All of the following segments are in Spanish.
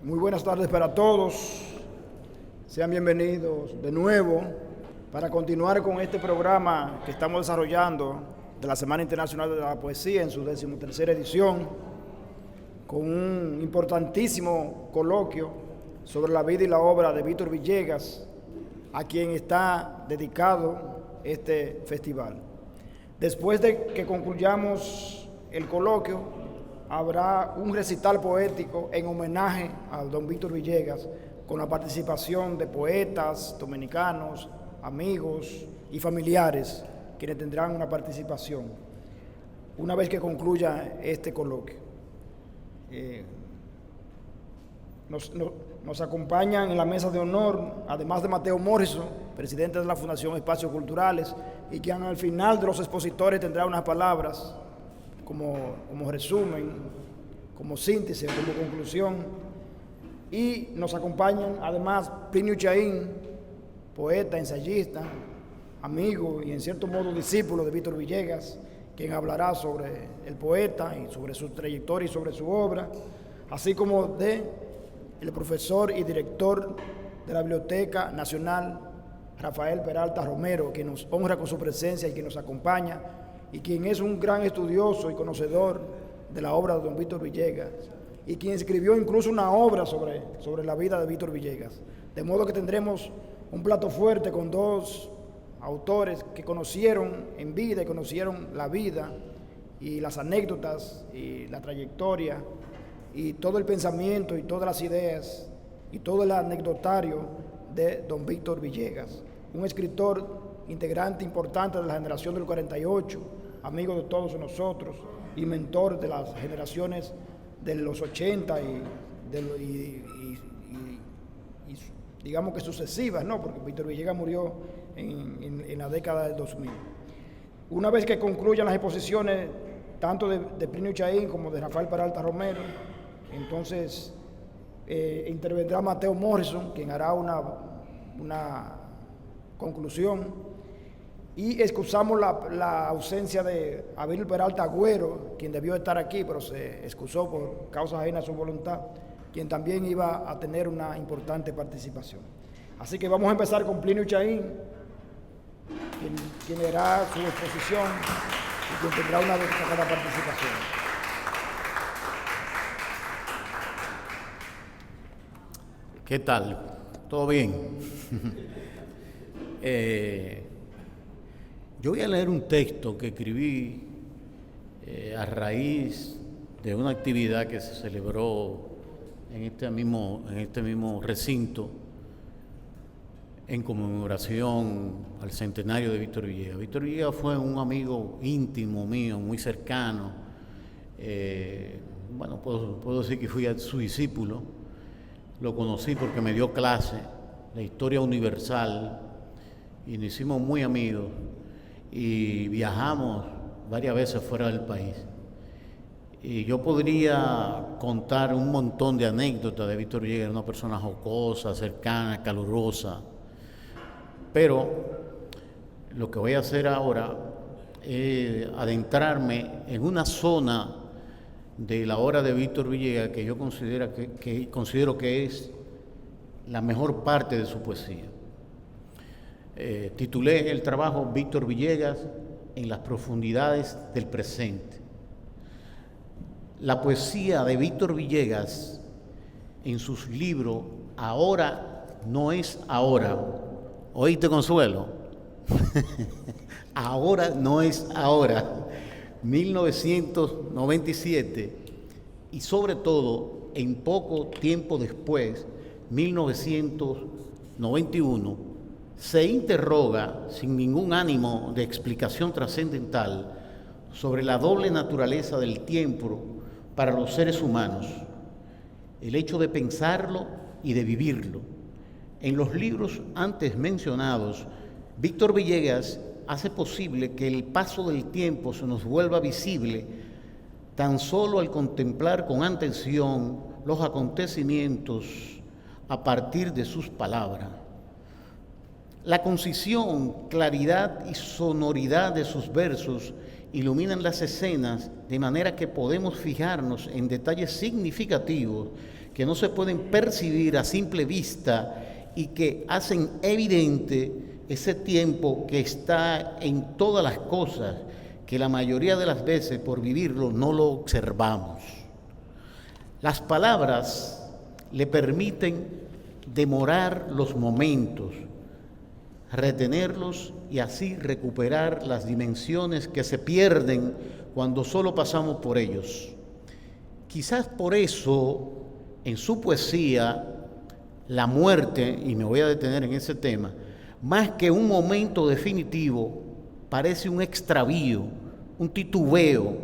Muy buenas tardes para todos. Sean bienvenidos de nuevo para continuar con este programa que estamos desarrollando de la Semana Internacional de la Poesía en su 13ª edición, con un importantísimo coloquio sobre la vida y la obra de Víctor Villegas, a quien está dedicado este festival. Después de que concluyamos el coloquio, habrá un recital poético en homenaje a don Víctor Villegas, con la participación de poetas dominicanos, amigos y familiares, quienes tendrán una participación una vez que concluya este coloquio. Nos acompañan en la mesa de honor, además de Mateo Morrison, presidente de la Fundación Espacios Culturales, y quien al final de los expositores tendrá unas palabras como resumen, como síntesis, como conclusión. Y nos acompañan además Plinio Chaín, poeta, ensayista, amigo y en cierto modo discípulo de Víctor Villegas, quien hablará sobre el poeta y sobre su trayectoria y sobre su obra, así como de el profesor y director de la Biblioteca Nacional, Rafael Peralta Romero, quien nos honra con su presencia y quien nos acompaña, y quien es un gran estudioso y conocedor de la obra de don Víctor Villegas, y quien escribió incluso una obra sobre la vida de Víctor Villegas. De modo que tendremos un plato fuerte con dos autores que conocieron en vida y conocieron la vida y las anécdotas y la trayectoria y todo el pensamiento y todas las ideas y todo el anecdotario de don Víctor Villegas, un escritor integrante importante de la generación del 48, amigo de todos nosotros y mentor de las generaciones de los 80 y digamos que sucesivas, ¿no? Porque Víctor Villegas murió en la década del 2000. Una vez que concluyan las exposiciones tanto de Plinio Chaín como de Rafael Peralta Romero, entonces intervendrá Mateo Morrison, quien hará una conclusión, y excusamos la ausencia de Abel Peralta Agüero, quien debió estar aquí, pero se excusó por causas ajenas a su voluntad, quien también iba a tener una importante participación. Así que vamos a empezar con Plinio Chaín, quien hará su exposición y quien tendrá una destacada participación. ¿Qué tal? ¿Todo bien? Yo voy a leer un texto que escribí a raíz de una actividad que se celebró en este mismo recinto en conmemoración al centenario de Víctor Villegas. Víctor Villegas fue un amigo íntimo mío, muy cercano. Puedo decir que fui su discípulo. Lo conocí porque me dio clase, la historia universal, y nos hicimos muy amigos y viajamos varias veces fuera del país. Y yo podría contar un montón de anécdotas de Víctor Villegas, una persona jocosa, cercana, calurosa, pero lo que voy a hacer ahora es adentrarme en una zona de la obra de Víctor Villegas que yo considero que es la mejor parte de su poesía. Titulé el trabajo Víctor Villegas en las profundidades del presente. La poesía de Víctor Villegas en sus libros Ahora no es ahora. ¿Oíste, Consuelo? Ahora no es ahora. 1997, y sobre todo en poco tiempo después, 1991, se interroga sin ningún ánimo de explicación trascendental sobre la doble naturaleza del tiempo para los seres humanos, el hecho de pensarlo y de vivirlo. En los libros antes mencionados, Víctor Villegas hace posible que el paso del tiempo se nos vuelva visible tan solo al contemplar con atención los acontecimientos a partir de sus palabras. La concisión, claridad y sonoridad de sus versos iluminan las escenas de manera que podemos fijarnos en detalles significativos que no se pueden percibir a simple vista y que hacen evidente ese tiempo que está en todas las cosas, que la mayoría de las veces por vivirlo no lo observamos. Las palabras le permiten demorar los momentos, retenerlos y así recuperar las dimensiones que se pierden cuando solo pasamos por ellos. Quizás por eso, en su poesía, la muerte, y me voy a detener en ese tema, más que un momento definitivo, parece un extravío, un titubeo,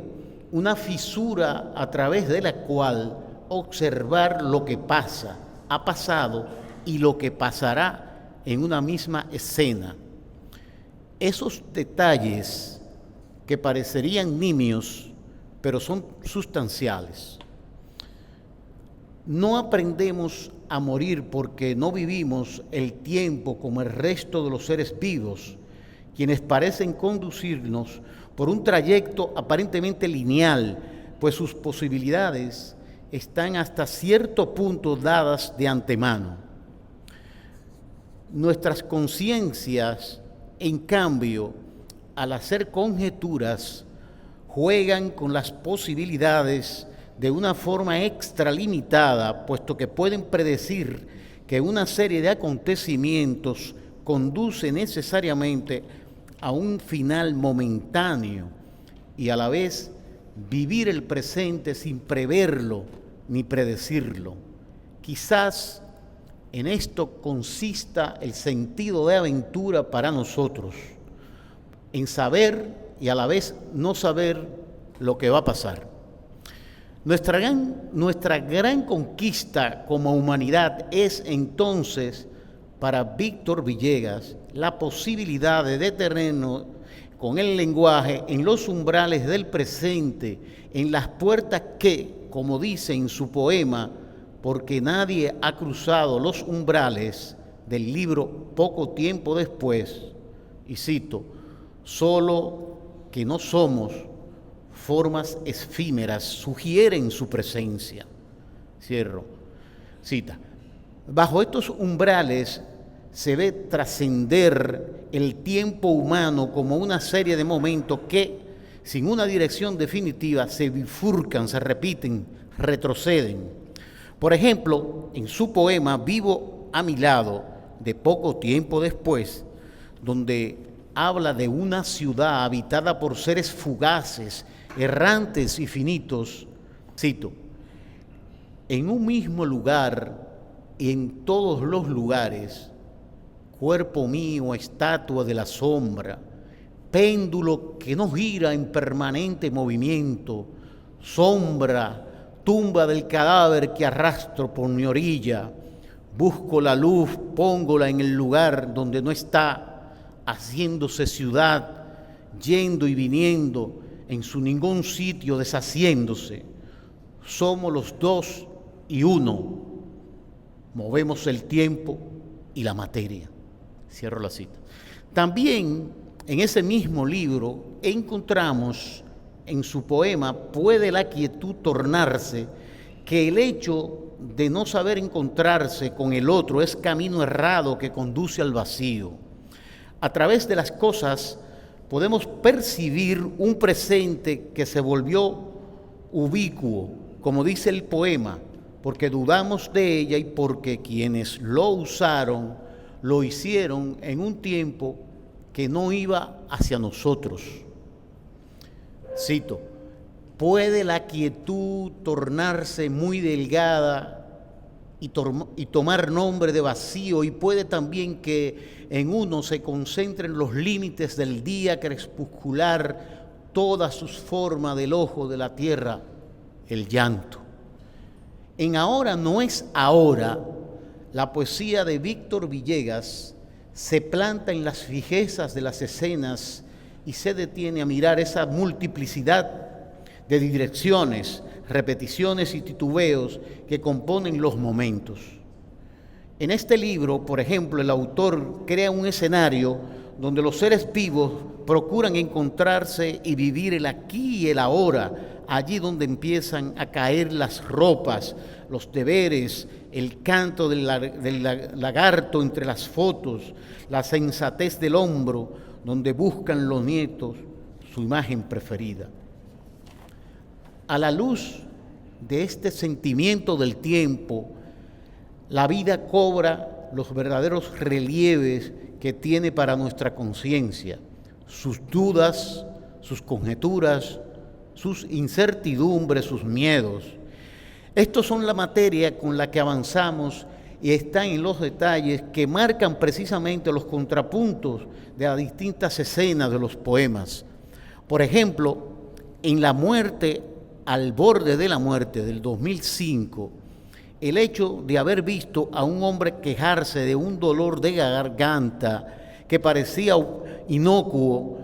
una fisura a través de la cual observar lo que pasa, ha pasado y lo que pasará en una misma escena. Esos detalles que parecerían nimios, pero son sustanciales. No aprendemos a morir porque no vivimos el tiempo como el resto de los seres vivos, quienes parecen conducirnos por un trayecto aparentemente lineal, pues sus posibilidades están hasta cierto punto dadas de antemano. Nuestras conciencias, en cambio, al hacer conjeturas, juegan con las posibilidades de una forma extralimitada, puesto que pueden predecir que una serie de acontecimientos conduce necesariamente a un final momentáneo y a la vez vivir el presente sin preverlo ni predecirlo. Quizás en esto consista el sentido de aventura para nosotros, en saber y a la vez no saber lo que va a pasar. Nuestra gran conquista como humanidad es entonces, para Víctor Villegas, la posibilidad de detenernos con el lenguaje en los umbrales del presente, en las puertas que, como dice en su poema, porque nadie ha cruzado los umbrales del libro Poco tiempo después, y cito, solo que no somos formas efímeras, sugieren su presencia. Cierro. Cita. Bajo estos umbrales se ve trascender el tiempo humano como una serie de momentos que, sin una dirección definitiva, se bifurcan, se repiten, retroceden. Por ejemplo, en su poema Vivo a mi lado, de Poco tiempo después, donde habla de una ciudad habitada por seres fugaces, errantes y finitos, cito, en un mismo lugar y en todos los lugares, cuerpo mío, estatua de la sombra, péndulo que no gira en permanente movimiento, sombra, tumba del cadáver que arrastro por mi orilla, busco la luz, póngola en el lugar donde no está, haciéndose ciudad, yendo y viniendo, en su ningún sitio deshaciéndose. Somos los dos y uno, movemos el tiempo y la materia. Cierro la cita. También en ese mismo libro encontramos en su poema Puede la quietud tornarse, que el hecho de no saber encontrarse con el otro es camino errado que conduce al vacío. A través de las cosas podemos percibir un presente que se volvió ubicuo, como dice el poema, porque dudamos de ella y porque quienes lo usaron, lo hicieron en un tiempo que no iba hacia nosotros. Cito, puede la quietud tornarse muy delgada y tomar nombre de vacío, y puede también que en uno se concentren los límites del día crepuscular, todas sus formas del ojo de la tierra, el llanto. En Ahora no es ahora, la poesía de Víctor Villegas se planta en las fijezas de las escenas y se detiene a mirar esa multiplicidad de direcciones, repeticiones y titubeos que componen los momentos. En este libro, por ejemplo, el autor crea un escenario donde los seres vivos procuran encontrarse y vivir el aquí y el ahora, allí donde empiezan a caer las ropas, los deberes, el canto del lagarto entre las fotos, la sensatez del hombro, donde buscan los nietos su imagen preferida. A la luz de este sentimiento del tiempo, la vida cobra los verdaderos relieves que tiene para nuestra conciencia, sus dudas, sus conjeturas, sus incertidumbres, sus miedos. Estos son la materia con la que avanzamos y están en los detalles que marcan precisamente los contrapuntos de las distintas escenas de los poemas. Por ejemplo, en La muerte, al borde de la muerte, del 2005, el hecho de haber visto a un hombre quejarse de un dolor de garganta que parecía inocuo,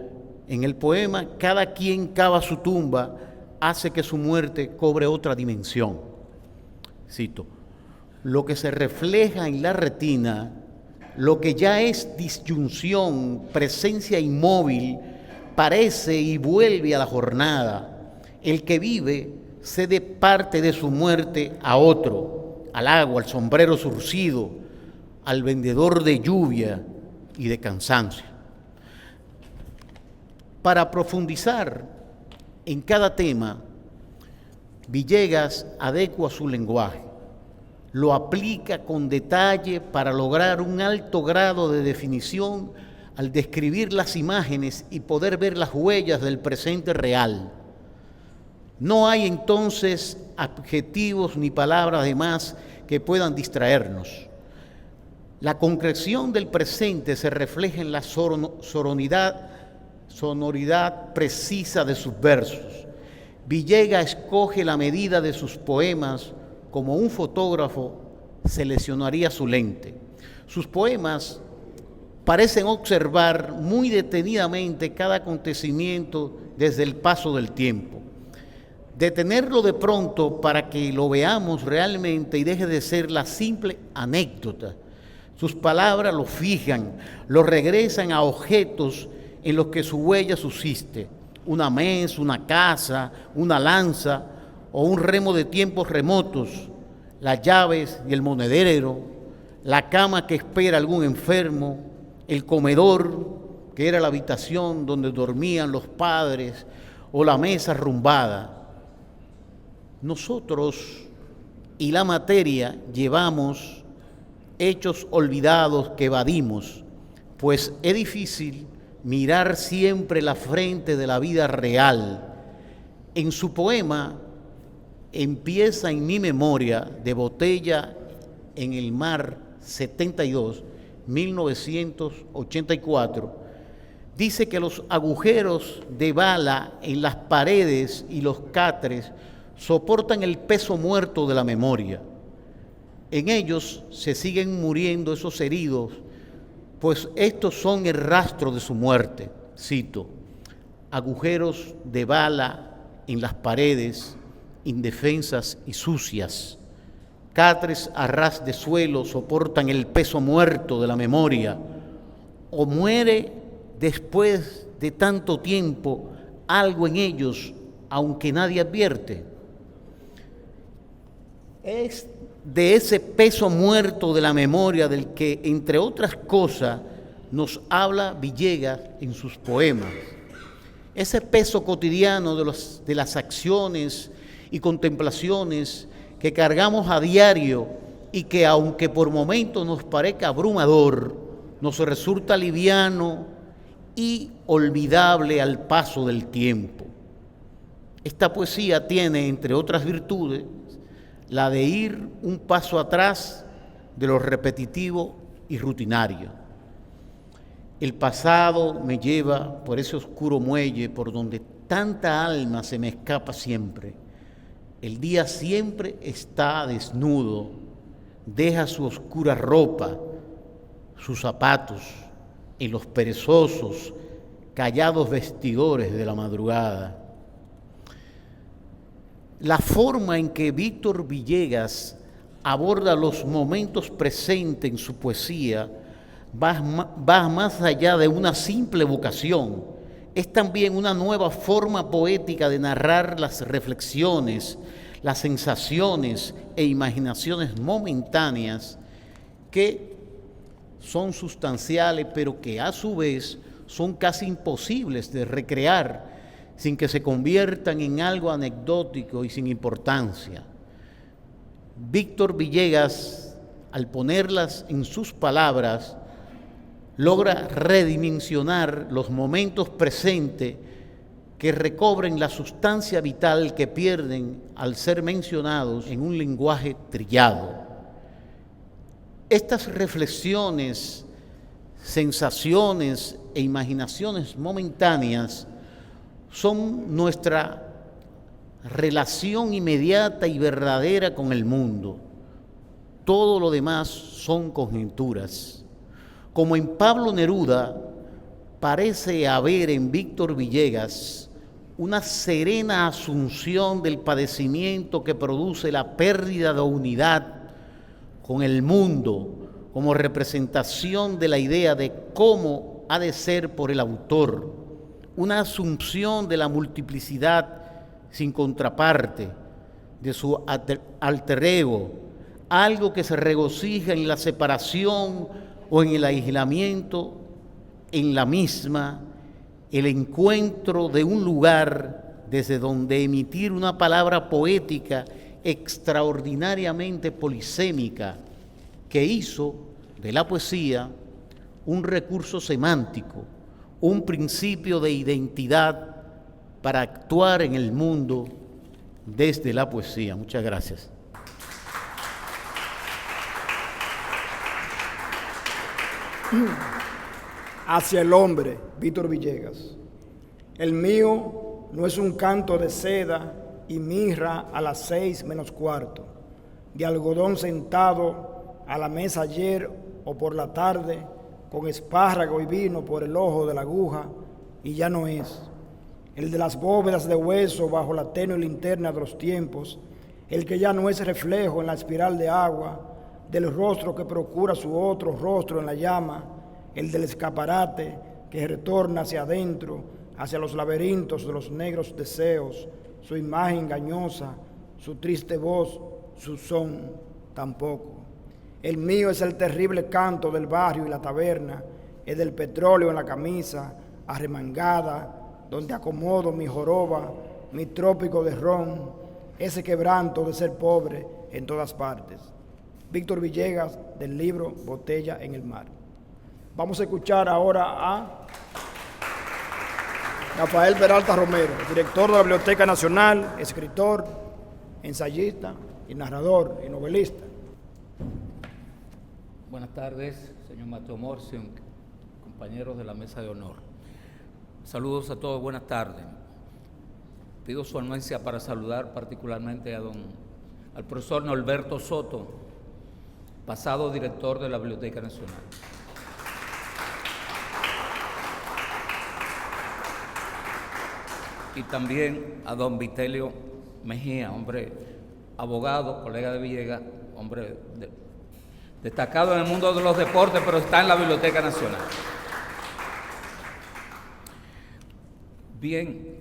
en el poema Cada quien cava su tumba, hace que su muerte cobre otra dimensión. Cito: lo que se refleja en la retina, lo que ya es disyunción, presencia inmóvil, parece y vuelve a la jornada. El que vive cede parte de su muerte a otro, al agua, al sombrero zurcido, al vendedor de lluvia y de cansancio. Para profundizar en cada tema, Villegas adecua su lenguaje, lo aplica con detalle para lograr un alto grado de definición al describir las imágenes y poder ver las huellas del presente real. No hay entonces adjetivos ni palabras de más que puedan distraernos. La concreción del presente se refleja en la sonoridad precisa de sus versos. Villegas escoge la medida de sus poemas como un fotógrafo seleccionaría su lente. Sus poemas parecen observar muy detenidamente cada acontecimiento desde el paso del tiempo. Detenerlo de pronto para que lo veamos realmente y deje de ser la simple anécdota. Sus palabras lo fijan, lo regresan a objetos en los que su huella subsiste: una mesa, una casa, una lanza o un remo de tiempos remotos, las llaves y el monedero, la cama que espera algún enfermo, el comedor que era la habitación donde dormían los padres o la mesa arrumbada. Nosotros y la materia llevamos hechos olvidados que evadimos, pues es difícil mirar siempre la frente de la vida real. En su poema Empieza en mi memoria, de Botella en el mar 72, 1984, dice que los agujeros de bala en las paredes y los catres soportan el peso muerto de la memoria. En ellos se siguen muriendo esos heridos, pues estos son el rastro de su muerte. Cito: agujeros de bala en las paredes, indefensas y sucias. Catres a ras de suelo soportan el peso muerto de la memoria. O muere después de tanto tiempo algo en ellos, aunque nadie advierte. Es de ese peso muerto de la memoria del que, entre otras cosas, nos habla Villegas en sus poemas. Ese peso cotidiano de las acciones y contemplaciones que cargamos a diario y que, aunque por momentos nos parezca abrumador, nos resulta liviano y olvidable al paso del tiempo. Esta poesía tiene, entre otras virtudes, la de ir un paso atrás de lo repetitivo y rutinario. El pasado me lleva por ese oscuro muelle por donde tanta alma se me escapa siempre. El día siempre está desnudo, deja su oscura ropa, sus zapatos en los perezosos, callados vestidores de la madrugada. La forma en que Víctor Villegas aborda los momentos presentes en su poesía va más allá de una simple vocación. Es también una nueva forma poética de narrar las reflexiones, las sensaciones e imaginaciones momentáneas que son sustanciales, pero que a su vez son casi imposibles de recrear sin que se conviertan en algo anecdótico y sin importancia. Víctor Villegas, al ponerlas en sus palabras, logra redimensionar los momentos presentes que recobren la sustancia vital que pierden al ser mencionados en un lenguaje trillado. Estas reflexiones, sensaciones e imaginaciones momentáneas son nuestra relación inmediata y verdadera con el mundo. Todo lo demás son conjeturas. Como en Pablo Neruda, parece haber en Víctor Villegas una serena asunción del padecimiento que produce la pérdida de unidad con el mundo, como representación de la idea de cómo ha de ser por el autor, una asunción de la multiplicidad sin contraparte, de su alter ego, algo que se regocija en la separación o en el aislamiento, en la misma, el encuentro de un lugar desde donde emitir una palabra poética extraordinariamente polisémica que hizo de la poesía un recurso semántico, un principio de identidad para actuar en el mundo desde la poesía. Muchas gracias. Hacia el hombre, Víctor Villegas. El mío no es un canto de seda y mirra a las 6 menos cuarto, de algodón sentado a la mesa ayer o por la tarde, con espárrago y vino por el ojo de la aguja, y ya no es. El de las bóvedas de hueso bajo la tenue linterna de los tiempos, el que ya no es reflejo en la espiral de agua, del rostro que procura su otro rostro en la llama, el del escaparate que retorna hacia adentro, hacia los laberintos de los negros deseos, su imagen engañosa, su triste voz, su son tampoco. El mío es el terrible canto del barrio y la taberna, el del petróleo en la camisa, arremangada, donde acomodo mi joroba, mi trópico de ron, ese quebranto de ser pobre en todas partes. Víctor Villegas, del libro Botella en el mar. Vamos a escuchar ahora a Rafael Peralta Romero, director de la Biblioteca Nacional, escritor, ensayista y narrador y novelista. Buenas tardes, señor Mateo Morcio, compañeros de la mesa de honor. Saludos a todos, buenas tardes. Pido su anuencia para saludar particularmente al profesor Norberto Soto, pasado director de la Biblioteca Nacional. Y también a don Vitelio Mejía, hombre abogado, colega de Villegas, hombre destacado en el mundo de los deportes, pero está en la Biblioteca Nacional. Bien,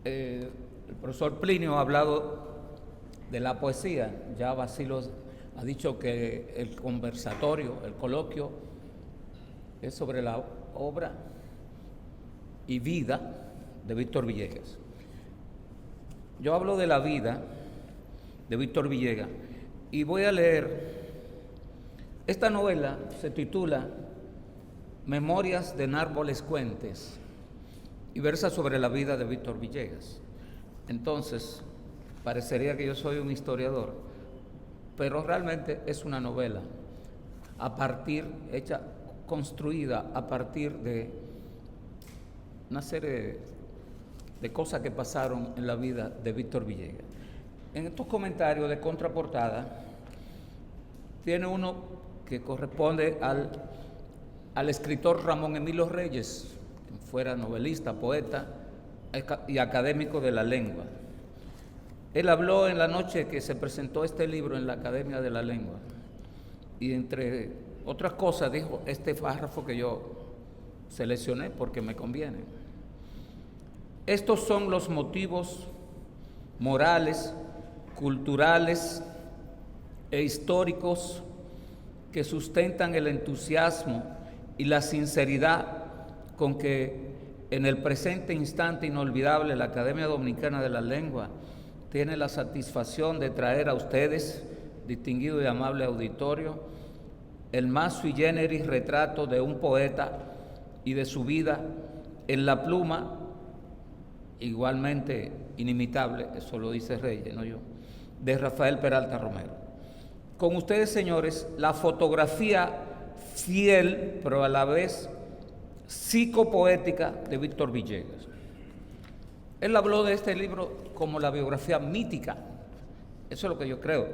el profesor Plinio ha hablado de la poesía. Ya Basilio ha dicho que el conversatorio, el coloquio, es sobre la obra y vida de Víctor Villegas. Yo hablo de la vida de Víctor Villegas y voy a leer. Esta novela se titula Memorias de Nárboles Cuentes y versa sobre la vida de Víctor Villegas. Entonces, parecería que yo soy un historiador, pero realmente es una novela construida a partir de una serie de cosas que pasaron en la vida de Víctor Villegas. En estos comentarios de contraportada tiene uno que corresponde al escritor Ramón Emilio Reyes, que fuera novelista, poeta y académico de la lengua. Él habló en la noche que se presentó este libro en la Academia de la Lengua, y entre Otras cosas dijo este párrafo que yo seleccioné porque me conviene. Estos son los motivos morales, culturales e históricos que sustentan el entusiasmo y la sinceridad con que en el presente instante inolvidable la Academia Dominicana de la Lengua tiene la satisfacción de traer a ustedes, distinguido y amable auditorio, el más sui generis retrato de un poeta y de su vida en la pluma, igualmente inimitable, eso lo dice Reyes, no yo, de Rafael Peralta Romero. Con ustedes, señores, la fotografía fiel, pero a la vez psicopoética de Víctor Villegas. Él habló de este libro como la biografía mítica, eso es lo que yo creo,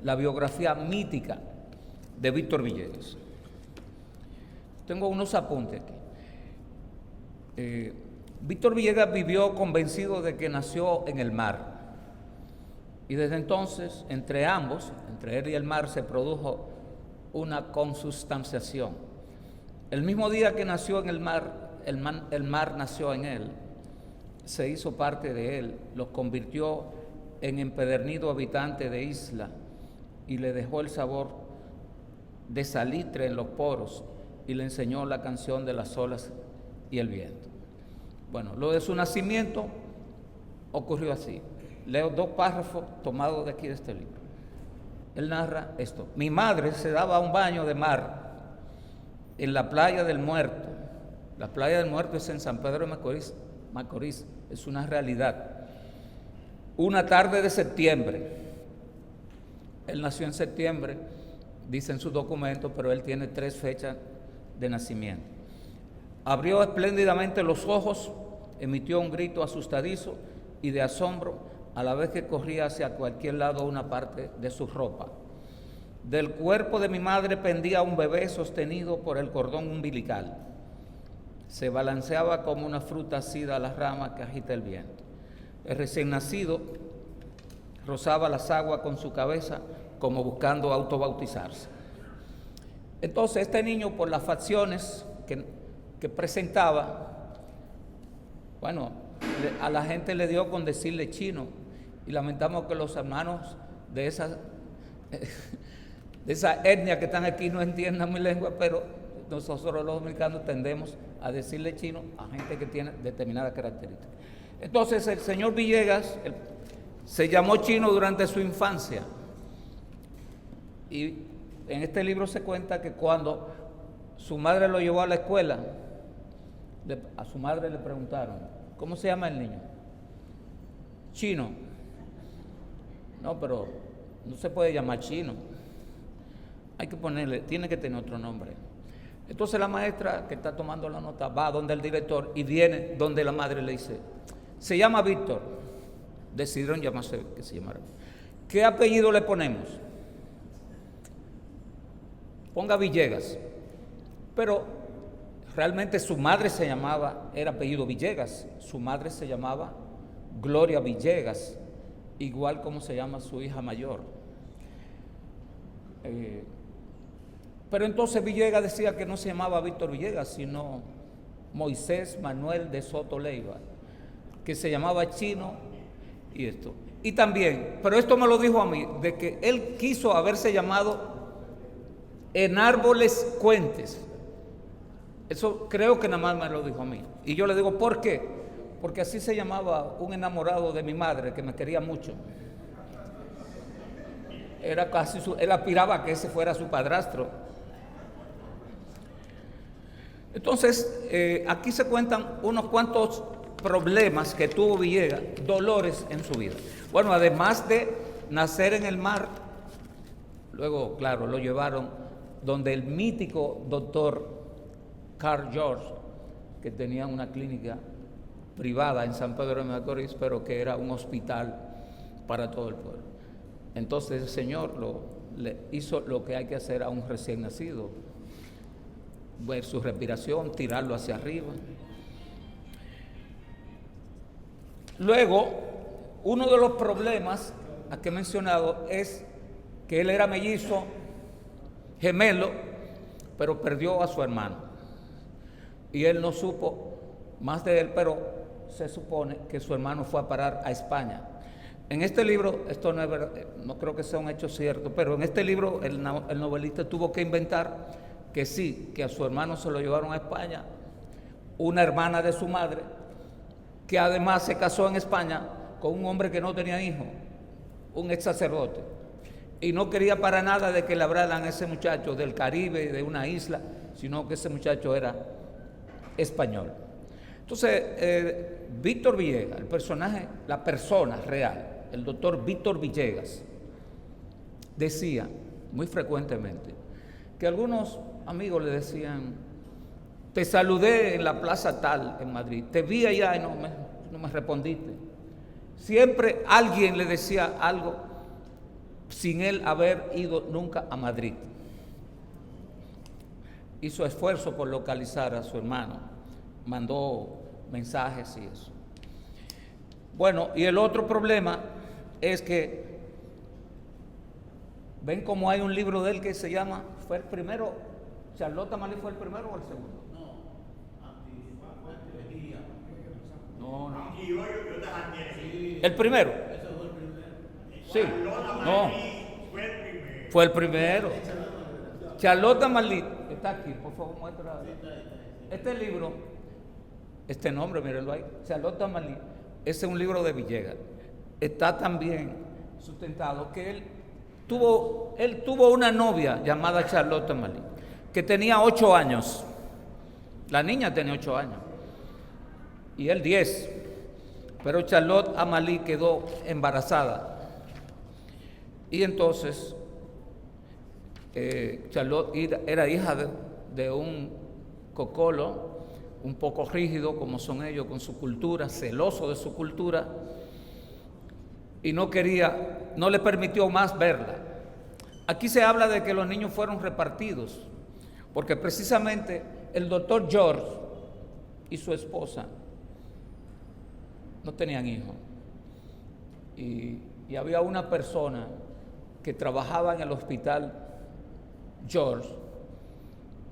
la biografía mítica de Víctor Villegas. Tengo unos apuntes aquí. Víctor Villegas vivió convencido de que nació en el mar, y desde entonces entre ambos, entre él y el mar, se produjo una consustanciación. El mismo día que nació en el mar nació en él, se hizo parte de él, lo convirtió en empedernido habitante de isla y le dejó el sabor de salitre en los poros y le enseñó la canción de las olas y el viento. Bueno, lo de su nacimiento ocurrió así. Leo 2 párrafos tomados de aquí de este libro. Él narra esto: mi madre se daba un baño de mar en la playa del Muerto. La playa del Muerto es en San Pedro de Macorís, es una realidad. Una tarde de septiembre. Él nació en septiembre, dice en su documento, pero él tiene 3 fechas de nacimiento. Abrió espléndidamente los ojos, emitió un grito asustadizo y de asombro, a la vez que corría hacia cualquier lado una parte de su ropa. Del cuerpo de mi madre pendía un bebé sostenido por el cordón umbilical. Se balanceaba como una fruta asida a las ramas que agita el viento. El recién nacido rozaba las aguas con su cabeza como buscando autobautizarse. Entonces este niño, por las facciones que presentaba, bueno, a la gente le dio con decirle chino, y lamentamos que los hermanos de esa etnia que están aquí no entiendan mi lengua, pero nosotros los dominicanos tendemos a decirle chino a gente que tiene determinadas características. Entonces el señor Villegas se llamó chino durante su infancia, y en este libro se cuenta que cuando su madre lo llevó a la escuela, a su madre le preguntaron: ¿cómo se llama el niño? Chino. No, pero no se puede llamar chino. Hay que ponerle, tiene que tener otro nombre. Entonces la maestra que está tomando la nota va donde el director y viene donde la madre le dice: se llama Víctor. Decidieron llamarse, que se llamara. ¿Qué apellido le ponemos? Ponga Villegas. Pero realmente su madre se llamaba, era apellido Villegas, su madre se llamaba Gloria Villegas, igual como se llama su hija mayor. Pero entonces Villegas decía que no se llamaba Víctor Villegas, sino Moisés Manuel de Soto Leiva, que se llamaba chino y esto. Y también, pero esto me lo dijo a mí, de que él quiso haberse llamado En Árboles Cuentes. Eso creo que nada más me lo dijo a mí. Y yo le digo, ¿por qué? Porque así se llamaba un enamorado de mi madre que me quería mucho. Era casi él aspiraba a que ese fuera su padrastro. Entonces, aquí se cuentan unos cuantos problemas que tuvo Villegas, dolores en su vida. Bueno, además de nacer en el mar, luego, claro, lo llevaron donde el mítico doctor Carl George, que tenía una clínica privada en San Pedro de Macorís, pero que era un hospital para todo el pueblo. Entonces el Señor le hizo lo que hay que hacer a un recién nacido: ver su respiración, tirarlo hacia arriba. Luego, uno de los problemas que he mencionado es que él era mellizo, gemelo, pero perdió a su hermano. Y él no supo más de él, pero se supone que su hermano fue a parar a España. En este libro, esto no es verdad, no creo que sea un hecho cierto, pero en este libro el novelista tuvo que inventar que sí, que a su hermano se lo llevaron a España, una hermana de su madre, que además se casó en España con un hombre que no tenía hijo, un ex sacerdote, y no quería para nada de que le hablaran a ese muchacho del Caribe, de una isla, sino que ese muchacho era español. Entonces, Víctor Villegas, el personaje, la persona real, el doctor Víctor Villegas, decía muy frecuentemente que algunos amigos le decían: te saludé en la plaza tal en Madrid, te vi allá y no me respondiste. Siempre alguien le decía algo sin él haber ido nunca a Madrid. Hizo esfuerzo por localizar a su hermano, mandó mensajes y eso. Bueno, y el otro problema es que ven como hay un libro de él que se llama, fue el primero, Charlotte Amalí fue el primero o el segundo. No. ¿El primero? Sí. No. Fue el primero. Charlotte Amalí está aquí, por favor, muestra. Este libro, este nombre, mírenlo ahí, Charlotte Amalí, ese es un libro de Villegas. Está también sustentado que él tuvo una novia llamada Charlotte Amalí, que tenía 8 años. La niña tenía 8 años y él 10, pero Charlotte Amalí quedó embarazada. Y entonces Charlotte era hija de un cocolo, un poco rígido como son ellos con su cultura, celoso de su cultura, y no le permitió más verla. Aquí se habla de que los niños fueron repartidos, porque precisamente el doctor George y su esposa no tenían hijos. Y había una persona que trabajaba en el hospital George,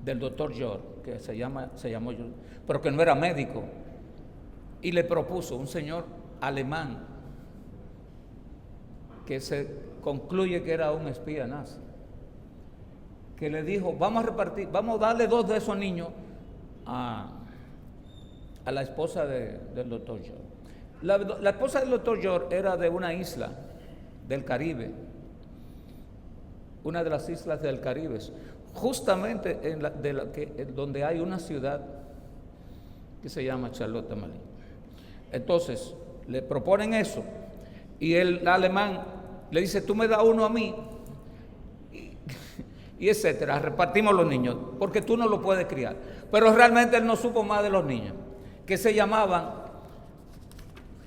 del doctor George, que se llamó George, pero que no era médico, y le propuso un señor alemán que se concluye que era un espía nazi, que le dijo: vamos a darle 2 de esos niños a la esposa del doctor George. La esposa del doctor George era de una isla del Caribe, una de las islas del Caribe, justamente donde hay una ciudad que se llama Charlotte Amalí. Entonces le proponen eso y el alemán le dice: tú me das uno a mí y etcétera, repartimos los niños porque tú no lo puedes criar. Pero realmente él no supo más de los niños, que se llamaban.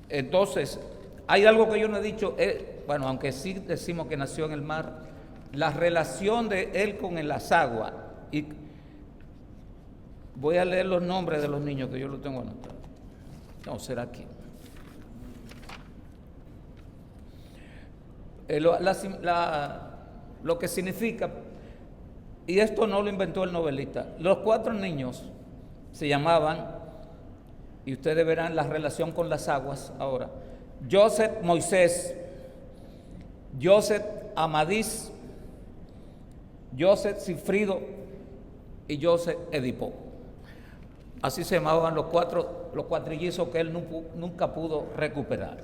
Entonces hay algo que yo no he dicho, bueno, aunque sí decimos que nació en el mar, la relación de él con las aguas. Y voy a leer los nombres de los niños que yo los tengo anotados. No, será aquí. Lo que significa, y esto no lo inventó el novelista, los 4 niños se llamaban, y ustedes verán la relación con las aguas ahora: Joseph Moisés, Joseph Amadís, Joseph Sigfrido y Joseph Edipo. Así se llamaban los cuatrillizos que él nunca pudo recuperar.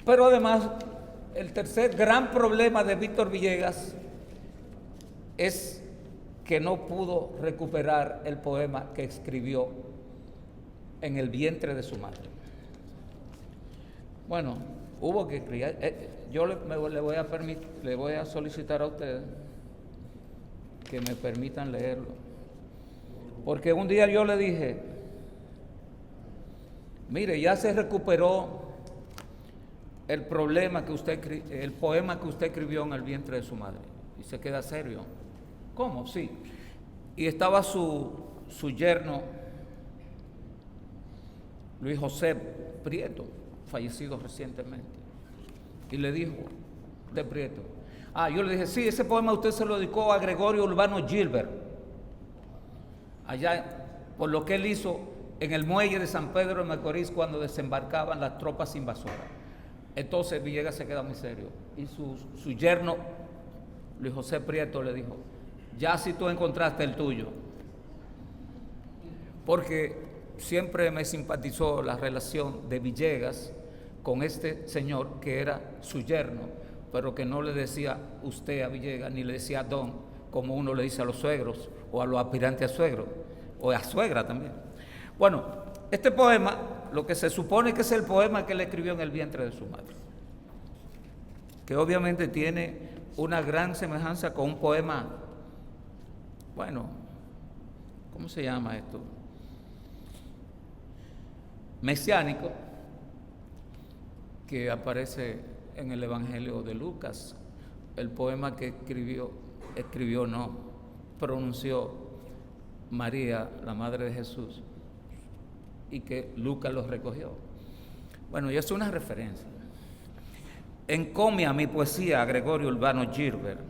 Pero además, el tercer gran problema de Víctor Villegas es que no pudo recuperar el poema que escribió en el vientre de su madre. Bueno, hubo que criar. Yo le voy a solicitar a ustedes que me permitan leerlo, porque un día yo le dije: mire, ya se recuperó el poema que usted escribió en el vientre de su madre. Y se queda serio. ¿Cómo? Sí. Y estaba su yerno Luis José Prieto, fallecido recientemente, y le dijo de Prieto: Yo le dije, sí, ese poema usted se lo dedicó a Gregorio Urbano Gilbert, allá por lo que él hizo en el muelle de San Pedro de Macorís cuando desembarcaban las tropas invasoras. Entonces Villegas se queda muy serio y su yerno, Luis José Prieto, le dijo, ya si tú encontraste el tuyo, porque siempre me simpatizó la relación de Villegas con este señor que era su yerno, pero que no le decía usted a Villegas, ni le decía don, como uno le dice a los suegros o a los aspirantes a suegros, o a suegra también. Bueno, este poema, lo que se supone que es el poema que él escribió en el vientre de su madre, que obviamente tiene una gran semejanza con un poema, bueno, ¿cómo se llama esto? Mesiánico, que aparece en el Evangelio de Lucas, el poema que pronunció María, la madre de Jesús, y que Lucas los recogió. Bueno, y es una referencia. Encomia mi poesía a Gregorio Urbano Gilbert,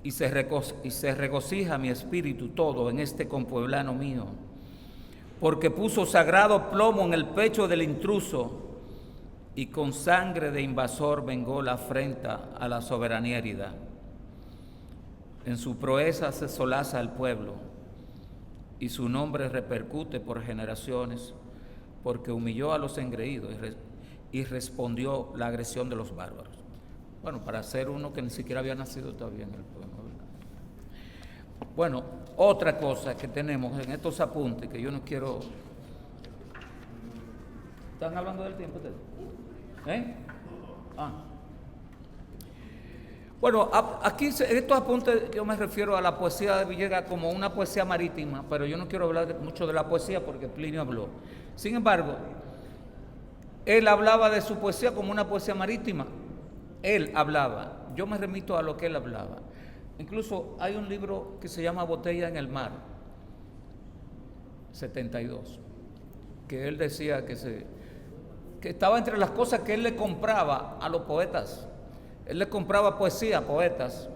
y se regocija mi espíritu todo en este compueblano mío, porque puso sagrado plomo en el pecho del intruso, y con sangre de invasor vengó la afrenta a la soberanía herida. En su proeza se solaza el pueblo, y su nombre repercute por generaciones, porque humilló a los engreídos y respondió la agresión de los bárbaros. Bueno, para ser uno que ni siquiera había nacido todavía en el poema, ¿verdad? Bueno, otra cosa que tenemos en estos apuntes, que yo no quiero... ¿Están hablando del tiempo ustedes? Bueno, aquí en estos apuntes yo me refiero a la poesía de Villegas como una poesía marítima, pero yo no quiero hablar mucho de la poesía porque Plinio habló. Sin embargo, él hablaba de su poesía como una poesía marítima. Él hablaba, yo me remito a lo que él hablaba. Incluso hay un libro que se llama Botella en el Mar, 72, que él decía que estaba entre las cosas que él le compraba a los poetas. Él le compraba poesía a poetas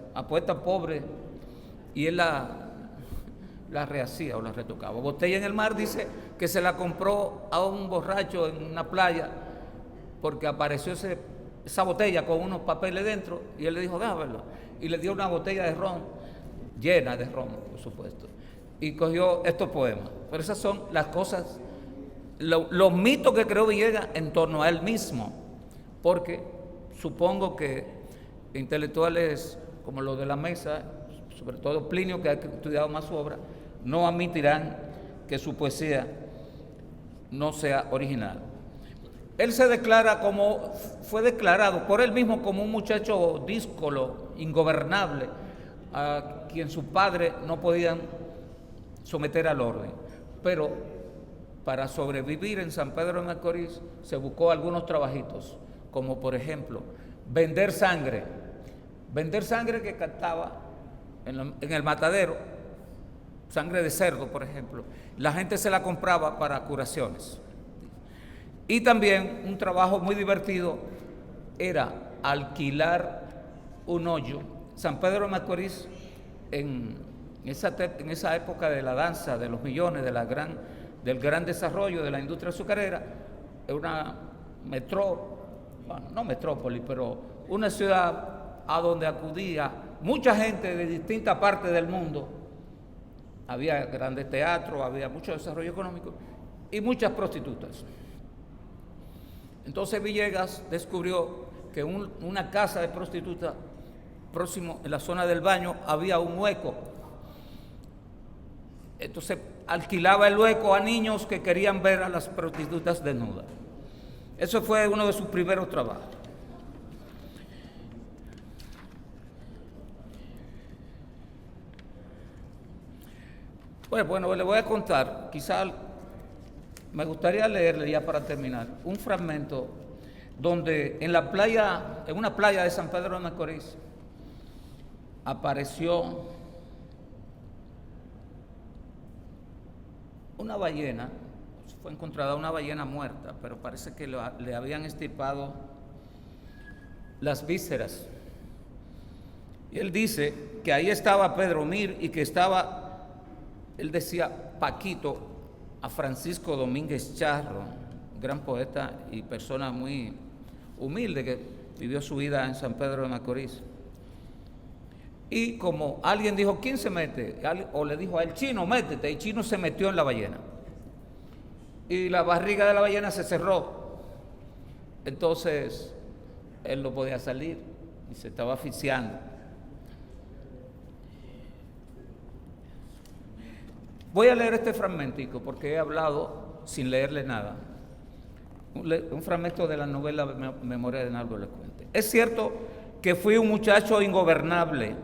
pobres, y él la rehacía o la retocaba. Botella en el Mar dice que se la compró a un borracho en una playa porque apareció esa botella con unos papeles dentro, y él le dijo, déjamelo, y le dio una botella de ron, llena de ron, por supuesto, y cogió estos poemas. Pero esas son las cosas, los mitos que creó Villegas en torno a él mismo, porque supongo que intelectuales como los de la mesa, sobre todo Plinio, que ha estudiado más su obra, no admitirán que su poesía no sea original. Él se declara fue declarado por él mismo como un muchacho díscolo, ingobernable, a quien su padre no podían someter al orden. Pero para sobrevivir en San Pedro de Macorís se buscó algunos trabajitos, como por ejemplo vender sangre que captaba en el matadero, sangre de cerdo, por ejemplo. La gente se la compraba para curaciones. Y también un trabajo muy divertido era alquilar un hoyo. San Pedro de Macorís, en esa época de la danza de los millones, del gran desarrollo de la industria azucarera, es una no metrópoli, pero una ciudad a donde acudía mucha gente de distintas partes del mundo. Había grandes teatros, había mucho desarrollo económico y muchas prostitutas. Entonces Villegas descubrió que en una casa de prostitutas próximo, en la zona del baño, había un hueco. Entonces alquilaba el hueco a niños que querían ver a las prostitutas desnudas. Eso fue uno de sus primeros trabajos. Bueno, le voy a contar, quizá me gustaría leerle ya para terminar, un fragmento donde en una playa de San Pedro de Macorís, apareció una ballena. Fue encontrada una ballena muerta, pero parece que le habían extirpado las vísceras. Y él dice que ahí estaba Pedro Mir y que estaba, él decía Paquito, a Francisco Domínguez Charro, un gran poeta y persona muy humilde que vivió su vida en San Pedro de Macorís. Y como alguien dijo, ¿quién se mete? O le dijo a él, Chino, métete. Y Chino se metió en la ballena. Y la barriga de la ballena se cerró. Entonces, él no podía salir y se estaba asfixiando. Voy a leer este fragmentico porque he hablado sin leerle nada. Un fragmento de la novela Memoria de Naldo Lecuente. Es cierto que fui un muchacho ingobernable,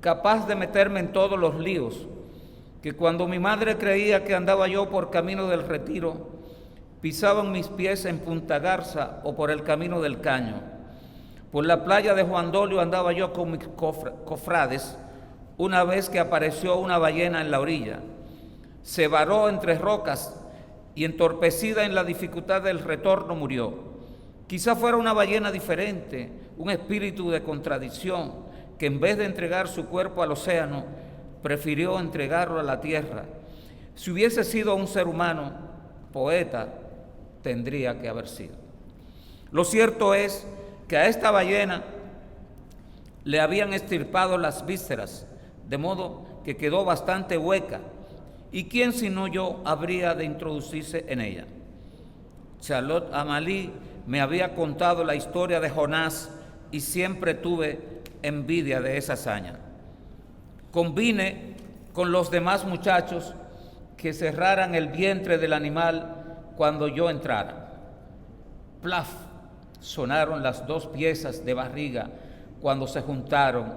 capaz de meterme en todos los líos, que cuando mi madre creía que andaba yo por camino del Retiro, pisaban mis pies en Punta Garza o por el camino del Caño. Por la playa de Juan Dolio andaba yo con mis cofrades, una vez que apareció una ballena en la orilla. Se varó entre rocas y entorpecida en la dificultad del retorno murió. Quizá fuera una ballena diferente, un espíritu de contradicción, que en vez de entregar su cuerpo al océano, prefirió entregarlo a la tierra. Si hubiese sido un ser humano, poeta, tendría que haber sido. Lo cierto es que a esta ballena le habían extirpado las vísceras, de modo que quedó bastante hueca. ¿Y quién sino yo habría de introducirse en ella? Charlotte Amalie me había contado la historia de Jonás y siempre tuve envidia de esa hazaña. Convine con los demás muchachos que cerraran el vientre del animal cuando yo entrara. Plaf, sonaron las dos piezas de barriga cuando se juntaron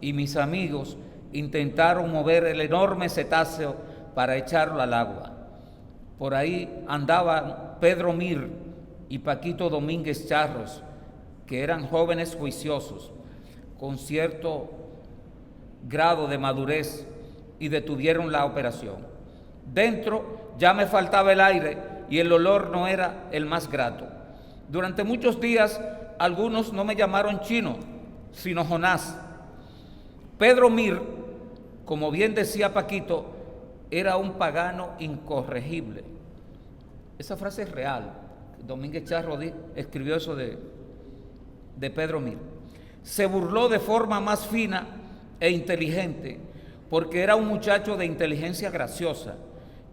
y mis amigos intentaron mover el enorme cetáceo para echarlo al agua. Por ahí andaban Pedro Mir y Paquito Domínguez Charros, que eran jóvenes juiciosos, con cierto grado de madurez, y detuvieron la operación. Dentro ya me faltaba el aire y el olor no era el más grato. Durante muchos días algunos no me llamaron Chino, sino Jonás. Pedro Mir, como bien decía Paquito, era un pagano incorregible. Esa frase es real. Domínguez Charro escribió eso de Pedro Mir. Se burló de forma más fina e inteligente, porque era un muchacho de inteligencia graciosa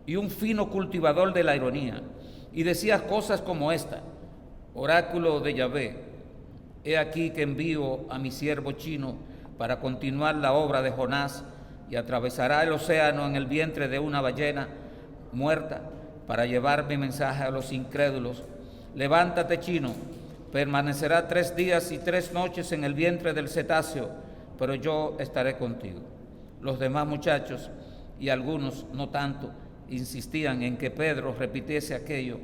y un fino cultivador de la ironía, y decía cosas como esta: oráculo de Yahvé, he aquí que envío a mi siervo Chino para continuar la obra de Jonás, y atravesará el océano en el vientre de una ballena muerta para llevar mi mensaje a los incrédulos. Levántate, Chino, permanecerá 3 días y 3 noches en el vientre del cetáceo, pero yo estaré contigo. Los demás muchachos, y algunos no tanto, insistían en que Pedro repitiese aquello,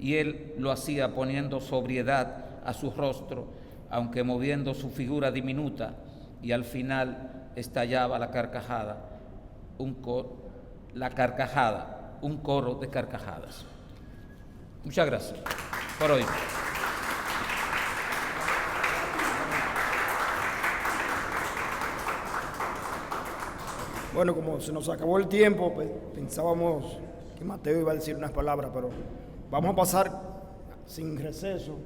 y él lo hacía poniendo sobriedad a su rostro, aunque moviendo su figura diminuta, y al final estallaba la carcajada, un coro de carcajadas. Muchas gracias por hoy. Bueno, como se nos acabó el tiempo, pues, pensábamos que Mateo iba a decir unas palabras, pero vamos a pasar sin receso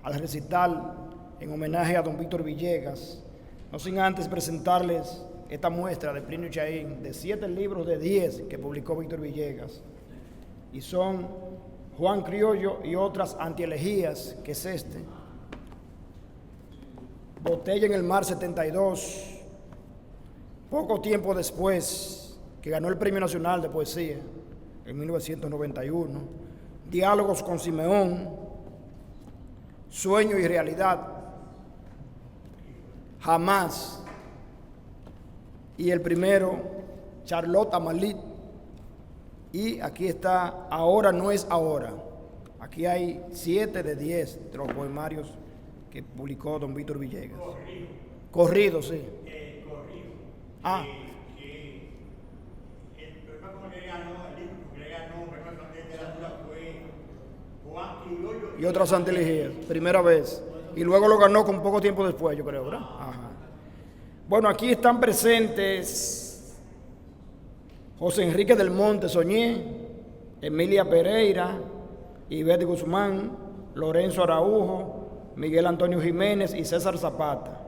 al recital en homenaje a don Víctor Villegas, no sin antes presentarles esta muestra de Plinio Chaín de 7 libros de 10 que publicó Víctor Villegas, y son Juan Criollo y otras antielegías, que es este, Botella en el Mar 72, poco tiempo después, que ganó el Premio Nacional de Poesía en 1991, Diálogos con Simeón, Sueño y Realidad, Jamás, y el primero, Charlotte Amalie, y aquí está Ahora no es ahora. Aquí hay 7 de 10 de los poemarios que publicó don Víctor Villegas. Corrido, sí. Ah. El problema con el libro que ganó de literatura fue Juan Criollo Y otras antologías, primera vez. Y luego lo ganó con poco tiempo después, yo creo, ¿verdad? Ajá. Bueno, aquí están presentes José Enrique del Monte Soñé, Emilia Pereira, Ivette Guzmán, Lorenzo Araujo, Miguel Antonio Jiménez y César Zapata.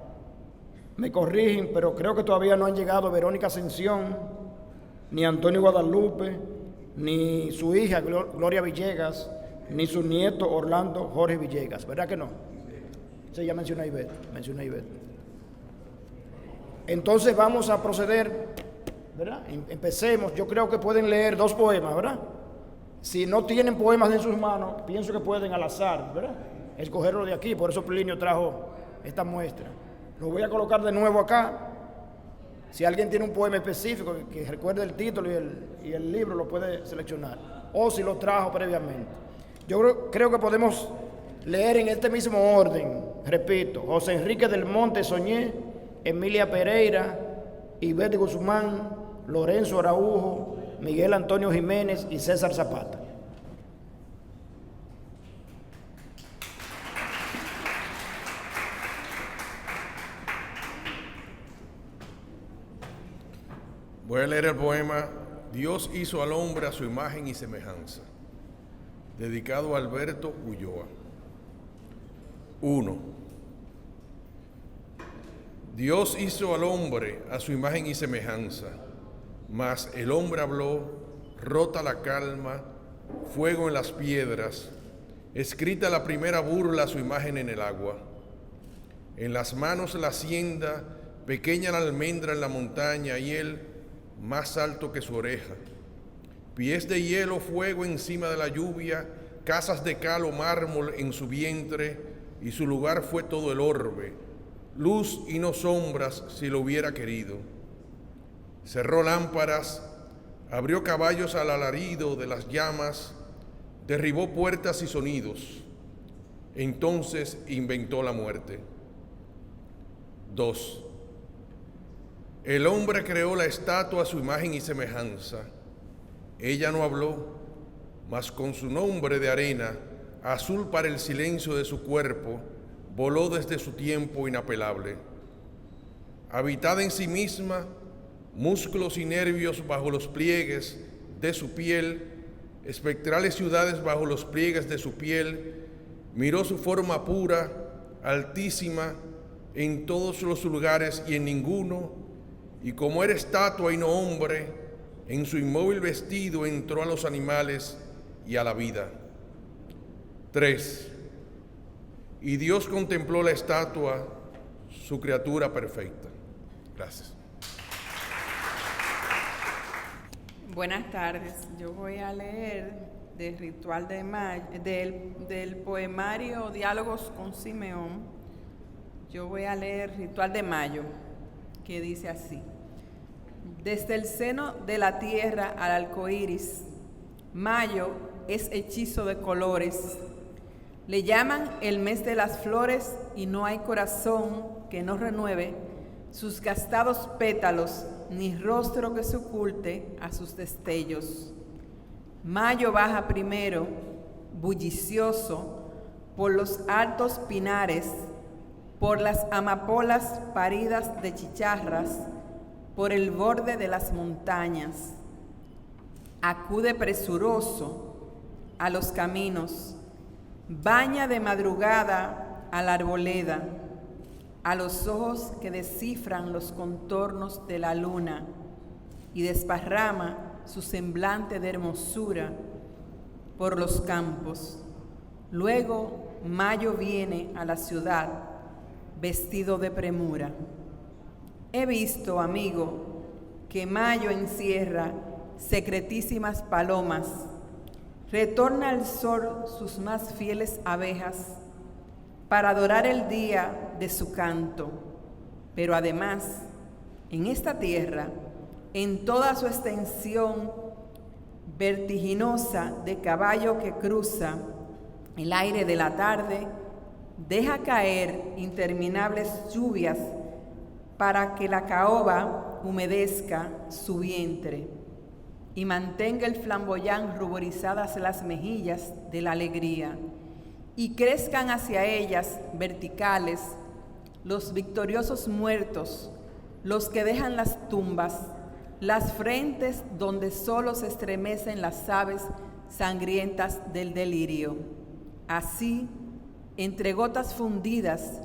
Me corrigen, pero creo que todavía no han llegado Verónica Ascensión, ni Antonio Guadalupe, ni su hija Gloria Villegas, ni su nieto Orlando Jorge Villegas. ¿Verdad que no? Sí, ya mencioné a Ivette. Entonces vamos a proceder, ¿verdad? Empecemos. Yo creo que pueden leer 2 poemas, ¿verdad? Si no tienen poemas en sus manos, pienso que pueden al azar, ¿verdad? Escogerlo de aquí, por eso Plinio trajo esta muestra. Lo voy a colocar de nuevo acá. Si alguien tiene un poema específico que recuerde el título y el libro, lo puede seleccionar. O si lo trajo previamente. Yo creo que podemos leer en este mismo orden. Repito, José Enrique del Monte Soñé, Emilia Pereira, Ivette Guzmán, Lorenzo Araujo, Miguel Antonio Jiménez y César Zapata. Voy a leer el poema Dios hizo al hombre a su imagen y semejanza, dedicado a Alberto Ulloa. 1. Dios hizo al hombre a su imagen y semejanza, mas el hombre habló, rota la calma, fuego en las piedras, escrita la primera burla a su imagen en el agua. En las manos la hacienda, pequeña la almendra en la montaña y él más alto que su oreja. Pies de hielo, fuego encima de la lluvia, casas de cal o mármol en su vientre, y su lugar fue todo el orbe, luz y no sombras si lo hubiera querido. Cerró lámparas, abrió caballos al alarido de las llamas, derribó puertas y sonidos. Entonces inventó la muerte. 2. El hombre creó la estatua a su imagen y semejanza. Ella no habló, mas con su nombre de arena, azul para el silencio de su cuerpo, voló desde su tiempo inapelable. Habitada en sí misma, músculos y nervios bajo los pliegues de su piel, espectrales ciudades bajo los pliegues de su piel, miró su forma pura, altísima, en todos los lugares y en ninguno, y como era estatua y no hombre, en su inmóvil vestido entró a los animales y a la vida. 3. Y Dios contempló la estatua, su criatura perfecta. Gracias. Buenas tardes. Yo voy a leer del Ritual de Mayo, del poemario Diálogos con Simeón. Yo voy a leer Ritual de Mayo, que dice así: desde el seno de la tierra al arco iris, mayo es hechizo de colores. Le llaman el mes de las flores y no hay corazón que no renueve sus gastados pétalos, ni rostro que se oculte a sus destellos. Mayo baja primero, bullicioso, por los altos pinares, por las amapolas paridas de chicharras, por el borde de las montañas. Acude presuroso a los caminos, baña de madrugada a la arboleda, a los ojos que descifran los contornos de la luna y desparrama su semblante de hermosura por los campos. Luego mayo viene a la ciudad vestido de premura. He visto, amigo, que mayo encierra secretísimas palomas, retorna al sol sus más fieles abejas para adorar el día de su canto. Pero además, en esta tierra, en toda su extensión vertiginosa de caballo que cruza el aire de la tarde, deja caer interminables lluvias para que la caoba humedezca su vientre y mantenga el flamboyán ruborizadas las mejillas de la alegría, y crezcan hacia ellas verticales los victoriosos muertos los que dejan las tumbas, las frentes donde solo se estremecen las aves sangrientas del delirio. Así, entre gotas fundidas,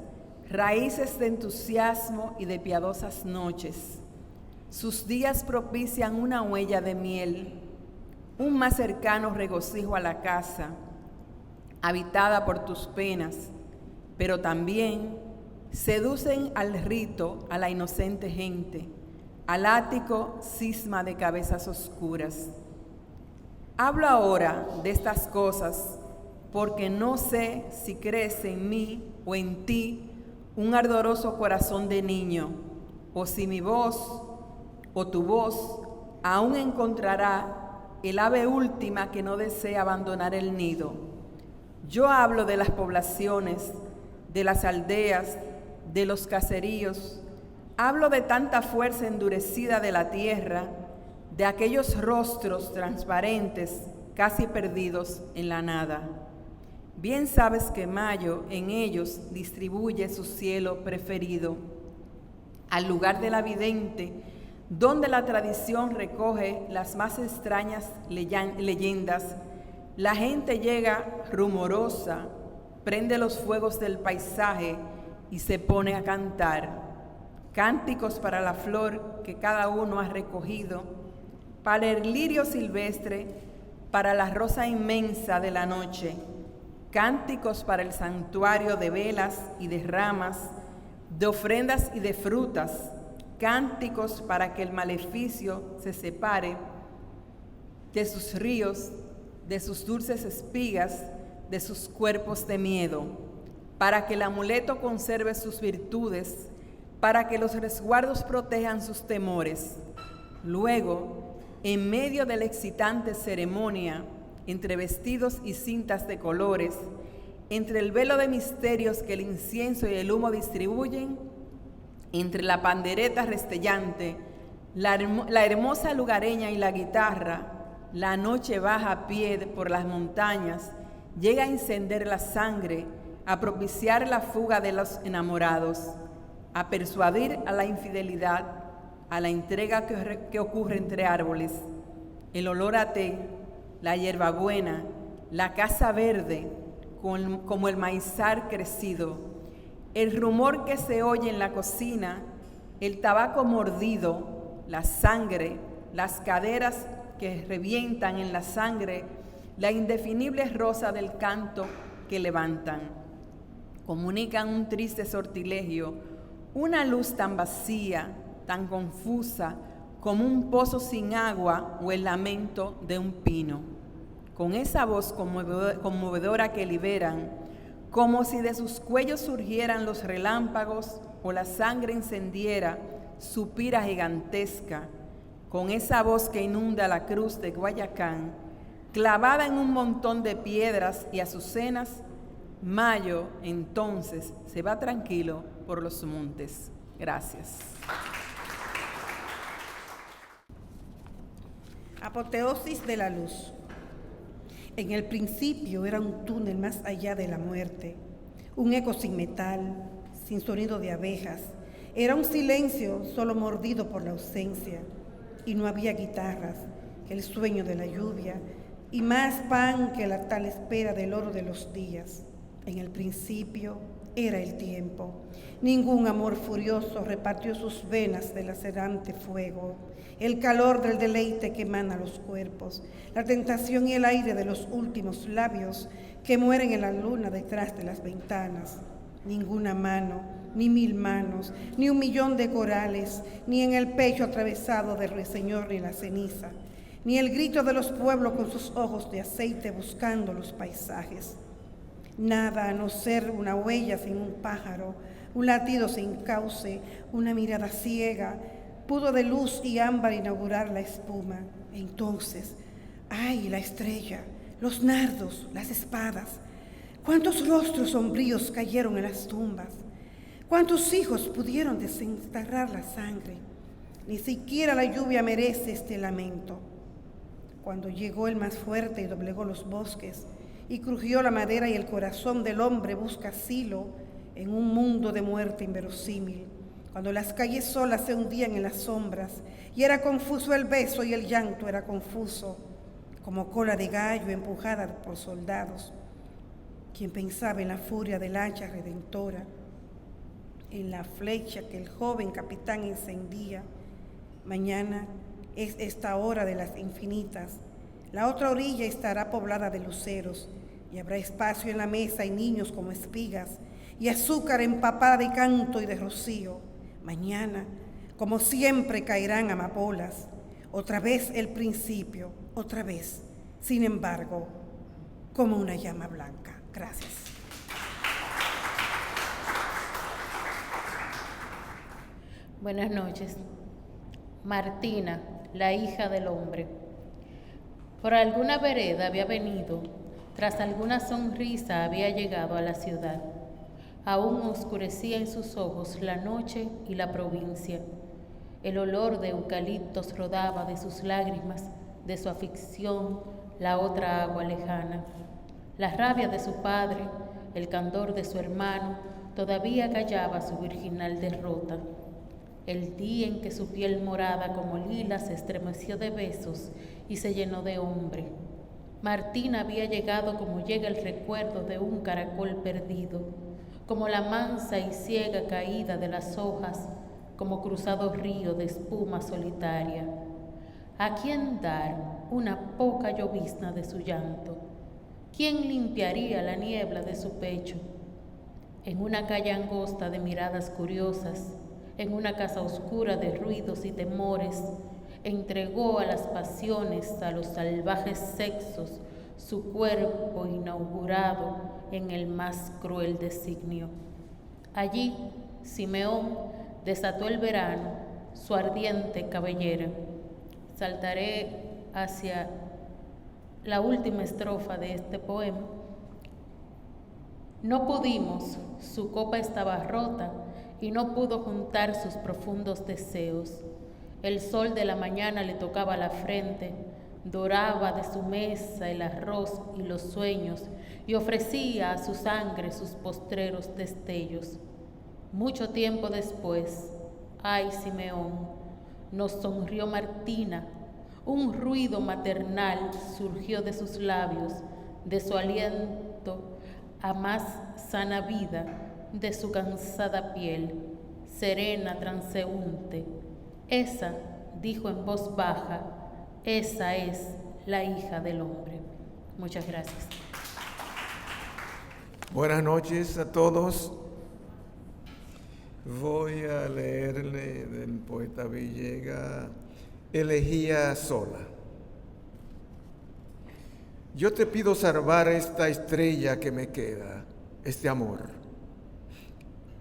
raíces de entusiasmo y de piadosas noches, sus días propician una huella de miel, un más cercano regocijo a la casa, habitada por tus penas, pero también seducen al rito a la inocente gente, al ático cisma de cabezas oscuras. Hablo ahora de estas cosas porque no sé si crece en mí o en ti un ardoroso corazón de niño, o si mi voz o tu voz aún encontrará el ave última que no desea abandonar el nido. Yo hablo de las poblaciones, de las aldeas, de los caseríos. Hablo de tanta fuerza endurecida de la tierra, de aquellos rostros transparentes, casi perdidos en la nada. Bien sabes que Mayo en ellos distribuye su cielo preferido. Al lugar de la vidente, donde la tradición recoge las más extrañas leyendas, la gente llega rumorosa, prende los fuegos del paisaje y se pone a cantar. Cánticos para la flor que cada uno ha recogido, para el lirio silvestre, para la rosa inmensa de la noche, cánticos para el santuario de velas y de ramas, de ofrendas y de frutas, cánticos para que el maleficio se separe de sus ríos, de sus dulces espigas, de sus cuerpos de miedo, para que el amuleto conserve sus virtudes, para que los resguardos protejan sus temores. Luego, en medio de la excitante ceremonia, entre vestidos y cintas de colores, entre el velo de misterios que el incienso y el humo distribuyen, entre la pandereta restellante, la hermosa lugareña y la guitarra, la noche baja a pie por las montañas, llega a encender la sangre, a propiciar la fuga de los enamorados, a persuadir a la infidelidad, a la entrega que ocurre entre árboles, el olor a té, la hierbabuena, la casa verde, como el maizal crecido, el rumor que se oye en la cocina, el tabaco mordido, la sangre, las caderas que revientan en la sangre, la indefinible rosa del canto que levantan. Comunican un triste sortilegio, una luz tan vacía, tan confusa, como un pozo sin agua o el lamento de un pino. Con esa voz conmovedora que liberan, como si de sus cuellos surgieran los relámpagos o la sangre encendiera su pira gigantesca, con esa voz que inunda la cruz de Guayacán, clavada en un montón de piedras y azucenas, Mayo entonces se va tranquilo por los montes. Gracias. Apoteosis de la luz. En el principio era un túnel más allá de la muerte, un eco sin metal, sin sonido de abejas. Era un silencio solo mordido por la ausencia, y no había guitarras que el sueño de la lluvia, y más pan que la tal espera del oro de los días. En el principio era el tiempo. Ningún amor furioso repartió sus venas del lacerante fuego, el calor del deleite que emana los cuerpos, la tentación y el aire de los últimos labios que mueren en la luna detrás de las ventanas. Ninguna mano, ni 1000 manos, ni 1.000.000 de corales, ni en el pecho atravesado del ruiseñor ni la ceniza, ni el grito de los pueblos con sus ojos de aceite buscando los paisajes. Nada a no ser una huella sin un pájaro, un latido sin cauce, una mirada ciega, pudo de luz y ámbar inaugurar la espuma. Entonces, ¡ay, la estrella, los nardos, las espadas! ¿Cuántos rostros sombríos cayeron en las tumbas? ¿Cuántos hijos pudieron desenterrar la sangre? Ni siquiera la lluvia merece este lamento. Cuando llegó el más fuerte y doblegó los bosques, y crujió la madera y el corazón del hombre busca asilo en un mundo de muerte inverosímil, cuando las calles solas se hundían en las sombras y era confuso el beso y el llanto era confuso, como cola de gallo empujada por soldados. Quien pensaba en la furia del hacha redentora, en la flecha que el joven capitán encendía. Mañana es esta hora de las infinitas. La otra orilla estará poblada de luceros y habrá espacio en la mesa y niños como espigas y azúcar empapada de canto y de rocío. Mañana, como siempre, caerán amapolas. Otra vez el principio, otra vez, sin embargo, como una llama blanca. Gracias. Buenas noches. Martina, la hija del hombre. Por alguna vereda había venido, tras alguna sonrisa había llegado a la ciudad. Aún oscurecía en sus ojos la noche y la provincia. El olor de eucaliptos rodaba de sus lágrimas, de su aflicción, la otra agua lejana. La rabia de su padre, el candor de su hermano, todavía callaba su virginal derrota. El día en que su piel morada como lila se estremeció de besos y se llenó de hombre. Martina había llegado como llega el recuerdo de un caracol perdido, como la mansa y ciega caída de las hojas, como cruzado río de espuma solitaria. ¿A quién dar una poca llovizna de su llanto? ¿Quién limpiaría la niebla de su pecho? En una calle angosta de miradas curiosas, en una casa oscura de ruidos y temores, entregó a las pasiones, a los salvajes sexos, su cuerpo inaugurado en el más cruel designio. Allí, Simeón desató el verano, su ardiente cabellera. Saltaré hacia la última estrofa de este poema. No pudimos, su copa estaba rota y no pudo juntar sus profundos deseos. El sol de la mañana le tocaba la frente, doraba de su mesa el arroz y los sueños y ofrecía a su sangre sus postreros destellos. Mucho tiempo después, ay Simeón, nos sonrió Martina, un ruido maternal surgió de sus labios, de su aliento a más sana vida, de su cansada piel, serena, transeúnte. Esa, dijo en voz baja, esa es la hija del hombre. Muchas gracias. Buenas noches a todos. Voy a leerle del poeta Villegas, Elegía sola. Yo te pido salvar esta estrella que me queda, este amor,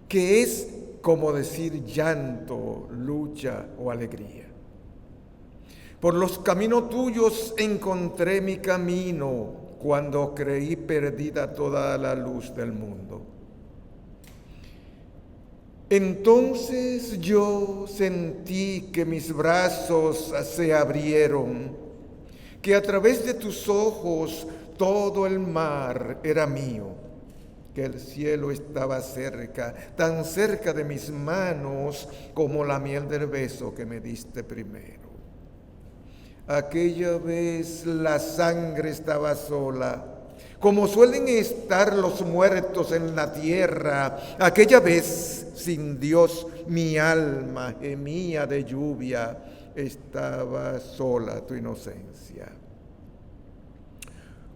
que es como decir llanto, lucha o alegría. Por los caminos tuyos encontré mi camino cuando creí perdida toda la luz del mundo. Entonces yo sentí que mis brazos se abrieron, que a través de tus ojos todo el mar era mío, que el cielo estaba cerca, tan cerca de mis manos como la miel del beso que me diste primero. Aquella vez la sangre estaba sola, como suelen estar los muertos en la tierra. Aquella vez, sin Dios, mi alma gemía de lluvia, estaba sola tu inocencia.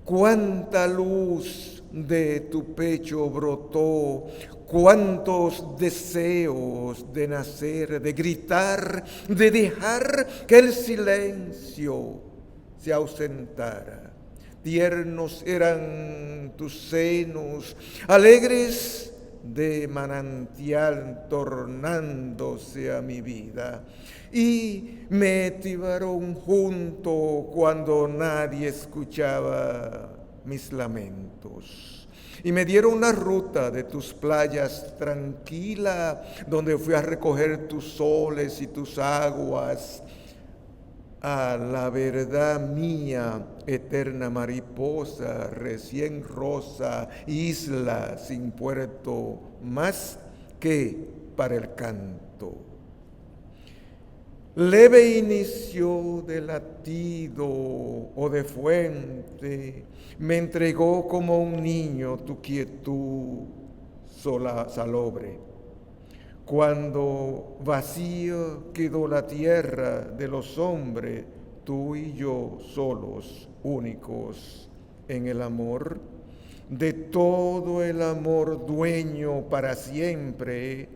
Cuánta luz de tu pecho brotó, cuántos deseos de nacer, de gritar, de dejar que el silencio se ausentara. Tiernos eran tus senos, alegres de manantial tornándose a mi vida, y me tibaron junto cuando nadie escuchaba mis lamentos. Y me dieron una ruta de tus playas tranquila, donde fui a recoger tus soles y tus aguas, a la verdad mía, eterna mariposa, recién rosa, isla sin puerto, más que para el canto. Leve inicio de latido o de fuente, me entregó como un niño tu quietud salobre. Cuando vacía quedó la tierra de los hombres, tú y yo solos, únicos en el amor, de todo el amor dueño para siempre,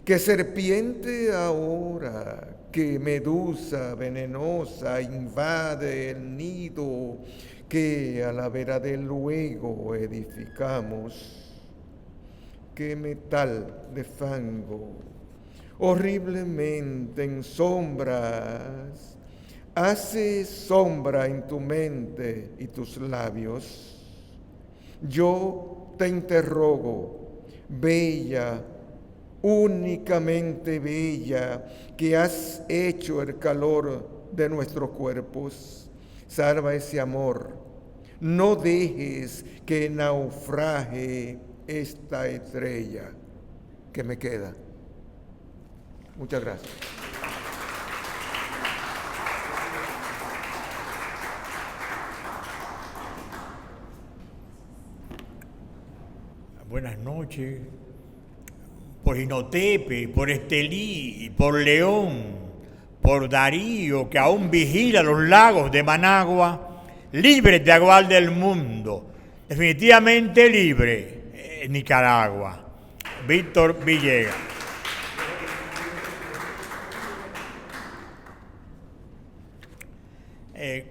que serpiente ahora, que medusa venenosa invade el nido que a la vera del luego edificamos. Qué metal de fango, horriblemente en sombras, hace sombra en tu mente y tus labios. Yo te interrogo, bella, únicamente bella, que has hecho el calor de nuestros cuerpos. Salva ese amor, no dejes que naufrague esta estrella que me queda. Muchas gracias. Buenas noches. Por Jinotepe, por Estelí, por León, por Darío, que aún vigila los lagos de Managua, libres de agual del mundo, definitivamente libre, Nicaragua. Víctor Villegas.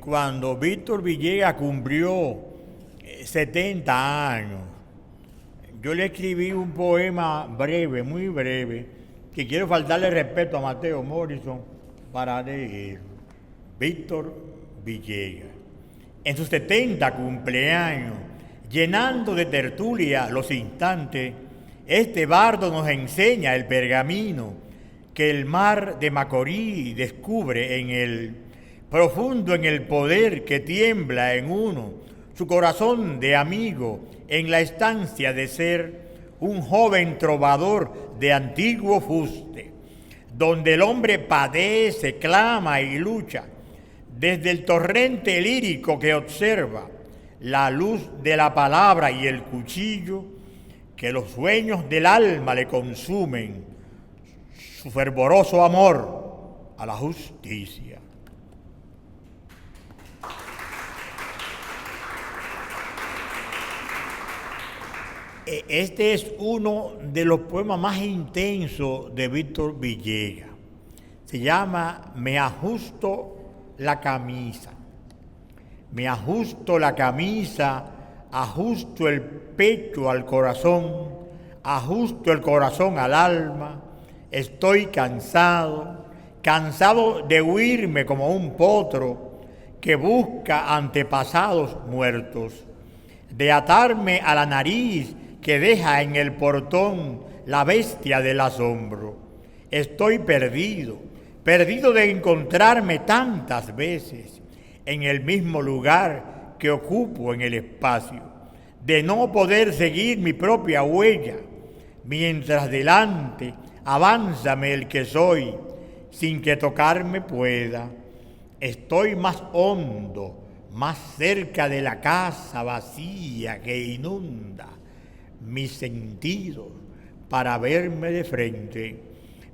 Cuando Víctor Villegas cumplió 70 años, yo le escribí un poema breve, muy breve, que quiero faltarle respeto a Mateo Morrison para leer. Víctor Villegas. En sus 70 cumpleaños, llenando de tertulia los instantes, este bardo nos enseña el pergamino que el mar de Macorís descubre en él, profundo en el poder que tiembla en uno, su corazón de amigo, en la estancia de ser un joven trovador de antiguo fuste, donde el hombre padece, clama y lucha, desde el torrente lírico que observa la luz de la palabra y el cuchillo, que los sueños del alma le consumen, su fervoroso amor a la justicia. Este es uno de los poemas más intensos de Víctor Villegas. Se llama Me ajusto la camisa. Me ajusto la camisa, ajusto el pecho al corazón, ajusto el corazón al alma. Estoy cansado, cansado de huirme como un potro que busca antepasados muertos, de atarme a la nariz que deja en el portón la bestia del asombro. Estoy perdido, perdido de encontrarme tantas veces en el mismo lugar que ocupo en el espacio, de no poder seguir mi propia huella, mientras delante avánzame el que soy, sin que tocarme pueda. Estoy más hondo, más cerca de la casa vacía que inunda mis sentidos para verme de frente,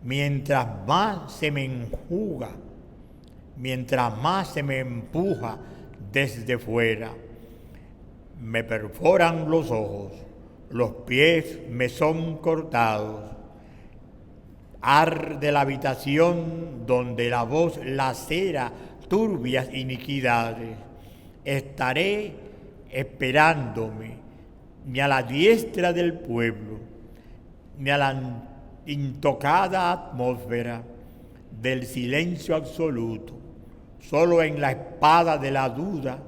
mientras más se me enjuga, mientras más se me empuja desde fuera. Me perforan los ojos, los pies me son cortados. Arde la habitación donde la voz lacera turbias iniquidades. Estaré esperándome ni a la diestra del pueblo, ni a la intocada atmósfera del silencio absoluto, solo en la espada de la duda,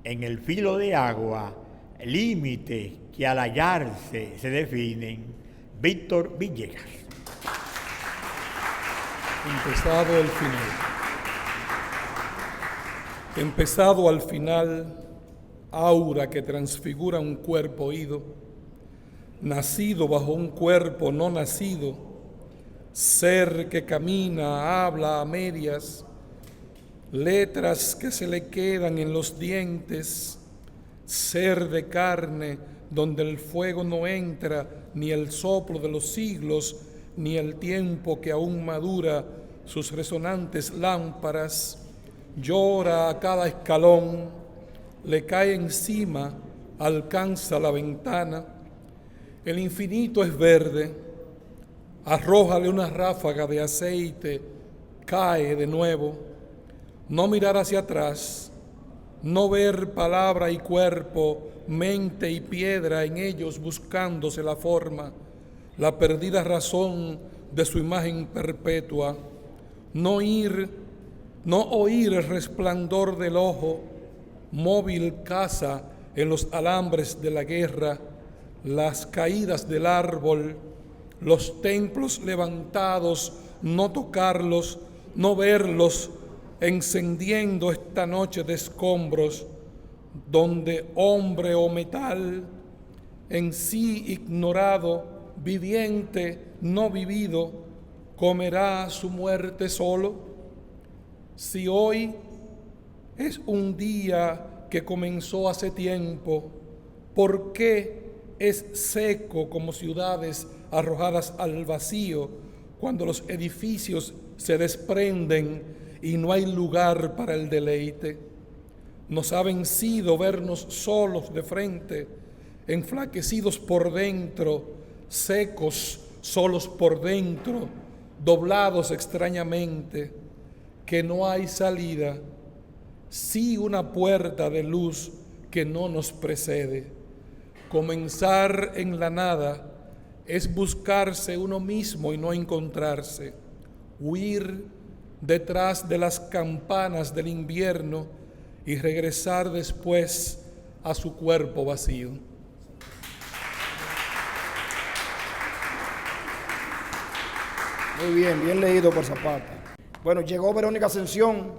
en el filo de agua, límites que al hallarse se definen. Víctor Villegas. Empezado al final. Empezado al final, aura que transfigura un cuerpo ido, nacido bajo un cuerpo no nacido, ser que camina, habla a medias, letras que se le quedan en los dientes, ser de carne donde el fuego no entra, ni el soplo de los siglos, ni el tiempo que aún madura sus resonantes lámparas, llora a cada escalón, le cae encima, alcanza la ventana. El infinito es verde, arrójale una ráfaga de aceite, cae de nuevo. No mirar hacia atrás, no ver palabra y cuerpo, mente y piedra en ellos buscándose la forma, la perdida razón de su imagen perpetua. No oír el resplandor del ojo, móvil caza en los alambres de la guerra, las caídas del árbol, los templos levantados, no tocarlos, no verlos, encendiendo esta noche de escombros, donde hombre o metal, en sí ignorado, viviente, no vivido, comerá su muerte solo. Si hoy es un día que comenzó hace tiempo, ¿por qué es seco como ciudades arrojadas al vacío cuando los edificios se desprenden y no hay lugar para el deleite? Nos ha vencido vernos solos de frente, enflaquecidos por dentro, secos, solos por dentro, doblados extrañamente, que no hay salida, sí una puerta de luz que no nos precede. Comenzar en la nada es buscarse uno mismo y no encontrarse, huir detrás de las campanas del invierno y regresar después a su cuerpo vacío. Muy bien, bien leído por Zapata. Bueno, llegó Verónica Ascensión,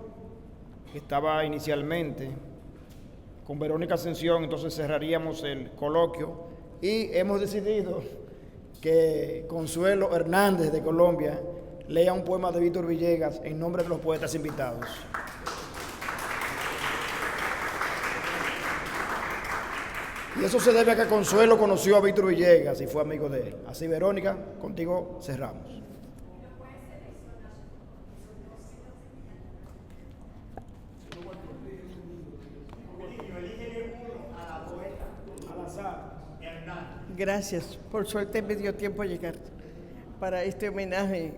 que estaba inicialmente. Con Verónica Ascensión entonces cerraríamos el coloquio y hemos decidido que Consuelo Hernández de Colombia lea un poema de Víctor Villegas en nombre de los poetas invitados. Y eso se debe a que Consuelo conoció a Víctor Villegas y fue amigo de él. Así, Verónica, contigo cerramos. Gracias. Por suerte me dio tiempo a llegar para este homenaje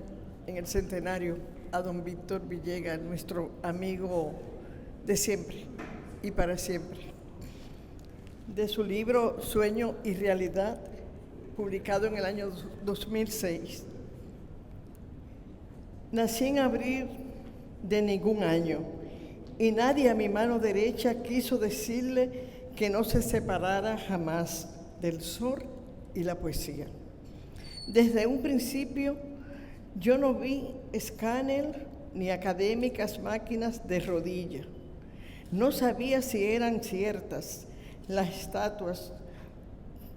en el centenario a don Víctor Villegas, nuestro amigo de siempre y para siempre. De su libro Sueño y Realidad, publicado en el año 2006. Nací en abril de ningún año y nadie a mi mano derecha quiso decirle que no se separara jamás del sol y la poesía. Desde un principio yo no vi escáner ni académicas máquinas de rodilla. No sabía si eran ciertas las estatuas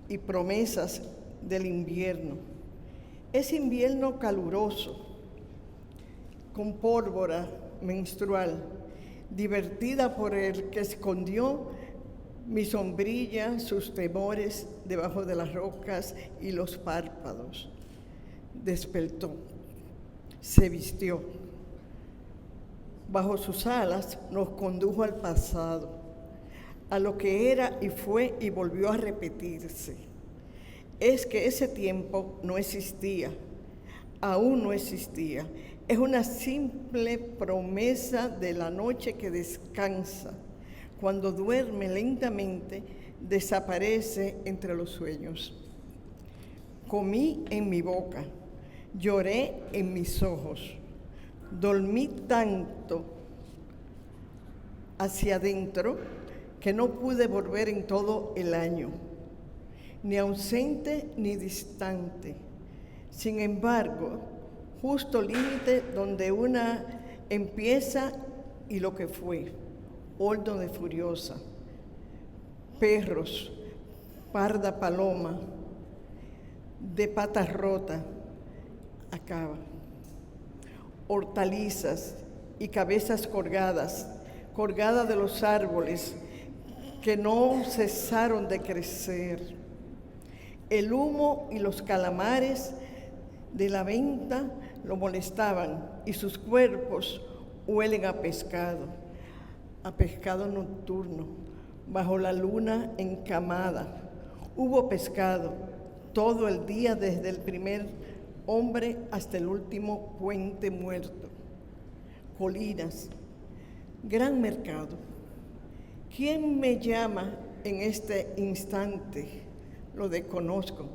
y promesas del invierno. Ese invierno caluroso, con pólvora menstrual, divertida por el que escondió mi sombrilla, sus temores debajo de las rocas y los párpados. Despertó, se vistió. Bajo sus alas nos condujo al pasado, a lo que era y fue y volvió a repetirse. Es que ese tiempo no existía, aún no existía. Es una simple promesa de la noche que descansa. Cuando duerme lentamente, desaparece entre los sueños. Comí en mi boca, lloré en mis ojos, dormí tanto hacia adentro que no pude volver en todo el año, ni ausente ni distante. Sin embargo, justo límite donde una empieza y lo que fue. Horno de furiosa, perros, parda paloma, de patas rotas, acaba. Hortalizas y cabezas colgadas de los árboles que no cesaron de crecer. El humo y los calamares de la venta lo molestaban y sus cuerpos huelen a pescado nocturno, bajo la luna encamada. Hubo pescado todo el día, desde el primer hombre hasta el último puente muerto. Colinas, gran mercado. ¿Quién me llama en este instante? Lo desconozco.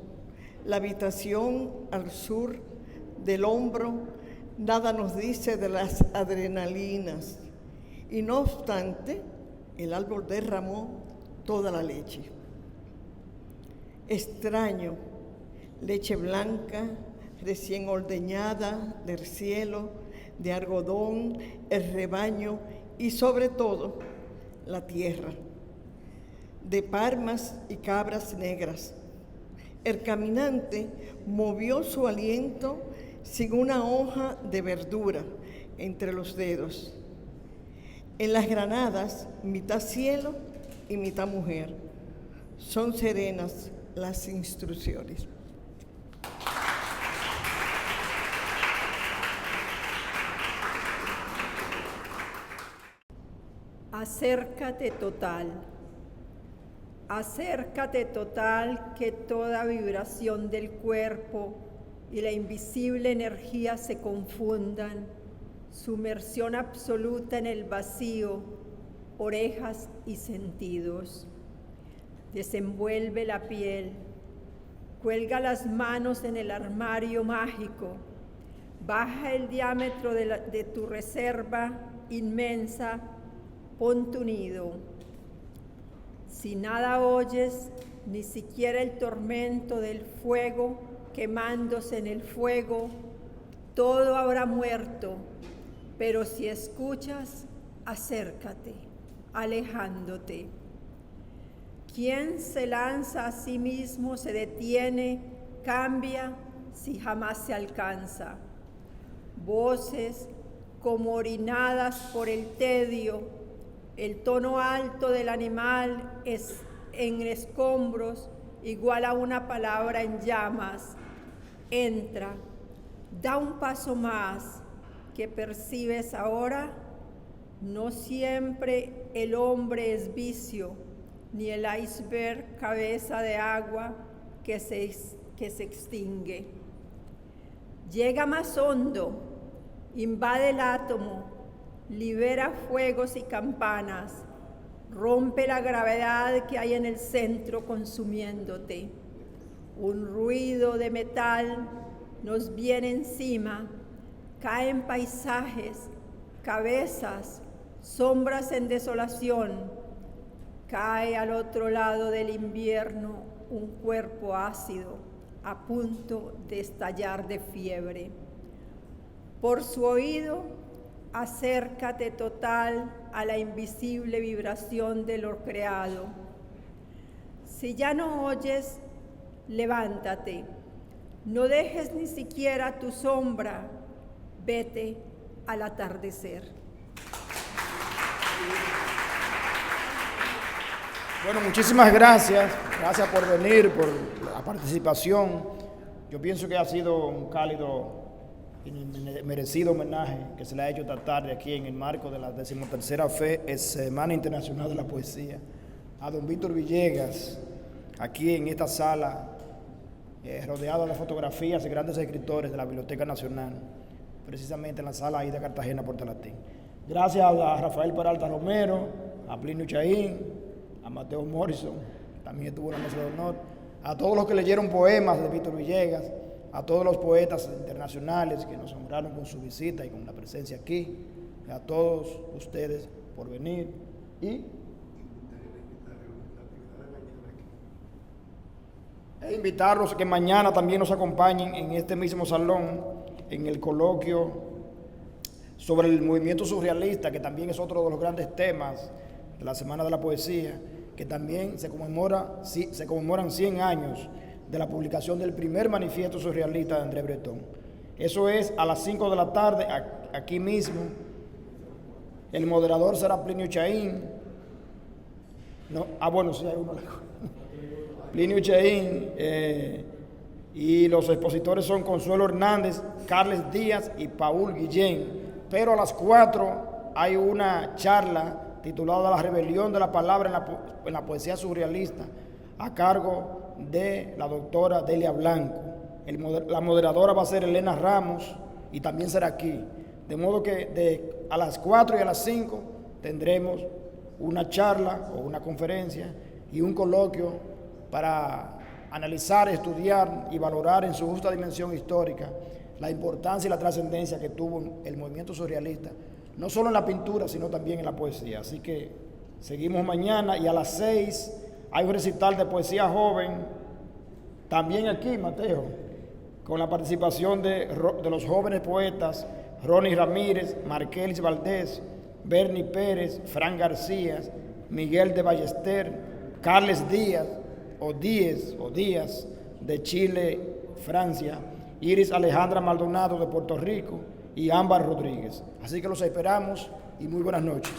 La habitación al sur del hombro nada nos dice de las adrenalinas. Y no obstante, el árbol derramó toda la leche. Extraño, leche blanca, recién ordeñada del cielo, de algodón, el rebaño y sobre todo la tierra, de palmas y cabras negras. El caminante movió su aliento sin una hoja de verdura entre los dedos. En las granadas, mitad cielo y mitad mujer. Son serenas las instrucciones. Acércate total. Acércate total, que toda vibración del cuerpo y la invisible energía se confundan. Sumersión absoluta en el vacío, orejas y sentidos. Desenvuelve la piel, cuelga las manos en el armario mágico, baja el diámetro de tu reserva inmensa, pon tu nido. Si nada oyes, ni siquiera el tormento del fuego quemándose en el fuego, todo habrá muerto. Pero si escuchas, acércate, alejándote. Quien se lanza a sí mismo se detiene, cambia si jamás se alcanza. Voces como orinadas por el tedio, el tono alto del animal es en escombros igual a una palabra en llamas. Entra, da un paso más. Que percibes ahora, no siempre el hombre es vicio, ni el iceberg cabeza de agua que se extingue. Llega más hondo, invade el átomo, libera fuegos y campanas, rompe la gravedad que hay en el centro consumiéndote. Un ruido de metal nos viene encima. Caen paisajes, cabezas, sombras en desolación. Cae al otro lado del invierno un cuerpo ácido, a punto de estallar de fiebre. Por su oído, acércate total a la invisible vibración de lo creado. Si ya no oyes, levántate. No dejes ni siquiera tu sombra. Vete al atardecer. Bueno, muchísimas gracias. Gracias por venir, por la participación. Yo pienso que ha sido un cálido y merecido homenaje que se le ha hecho esta tarde aquí en el marco de la 13ª Semana Internacional de la Poesía a don Víctor Villegas, aquí en esta sala, rodeado de fotografías de grandes escritores de la Biblioteca Nacional, precisamente en la sala ahí de Cartagena, Puerto Latín. Gracias a Rafael Peralta Romero, a Plinio Chaín, a Mateo Morrison, también estuvo en la mesa de honor, a todos los que leyeron poemas de Víctor Villegas, a todos los poetas internacionales que nos honraron con su visita y con la presencia aquí, a todos ustedes por venir y invitarlos que mañana también nos acompañen en este mismo salón en el coloquio sobre el movimiento surrealista, que también es otro de los grandes temas de la Semana de la Poesía, que también se conmemoran 100 años de la publicación del primer manifiesto surrealista de André Breton. Eso es a las 5 de la tarde, aquí mismo. El moderador será Plinio Chaín. No, bueno, sí hay uno. Plinio Chaín. Y los expositores son Consuelo Hernández, Carles Díaz y Paul Guillén. Pero a las 4 hay una charla titulada La rebelión de la palabra en la poesía surrealista, a cargo de la doctora Delia Blanco. La moderadora va a ser Elena Ramos y también será aquí. De modo que a las 4 y a las 5 tendremos una charla o una conferencia y un coloquio para analizar, estudiar y valorar en su justa dimensión histórica la importancia y la trascendencia que tuvo el movimiento surrealista, no solo en la pintura, sino también en la poesía. Así que seguimos mañana y a las 6 hay un recital de poesía joven, también aquí, Mateo, con la participación de los jóvenes poetas Ronnie Ramírez, Marquelis Valdés, Bernie Pérez, Fran García, Miguel de Ballester, Carles Díaz, o Díaz de Chile, Francia, Iris Alejandra Maldonado de Puerto Rico y Ámbar Rodríguez. Así que los esperamos y muy buenas noches.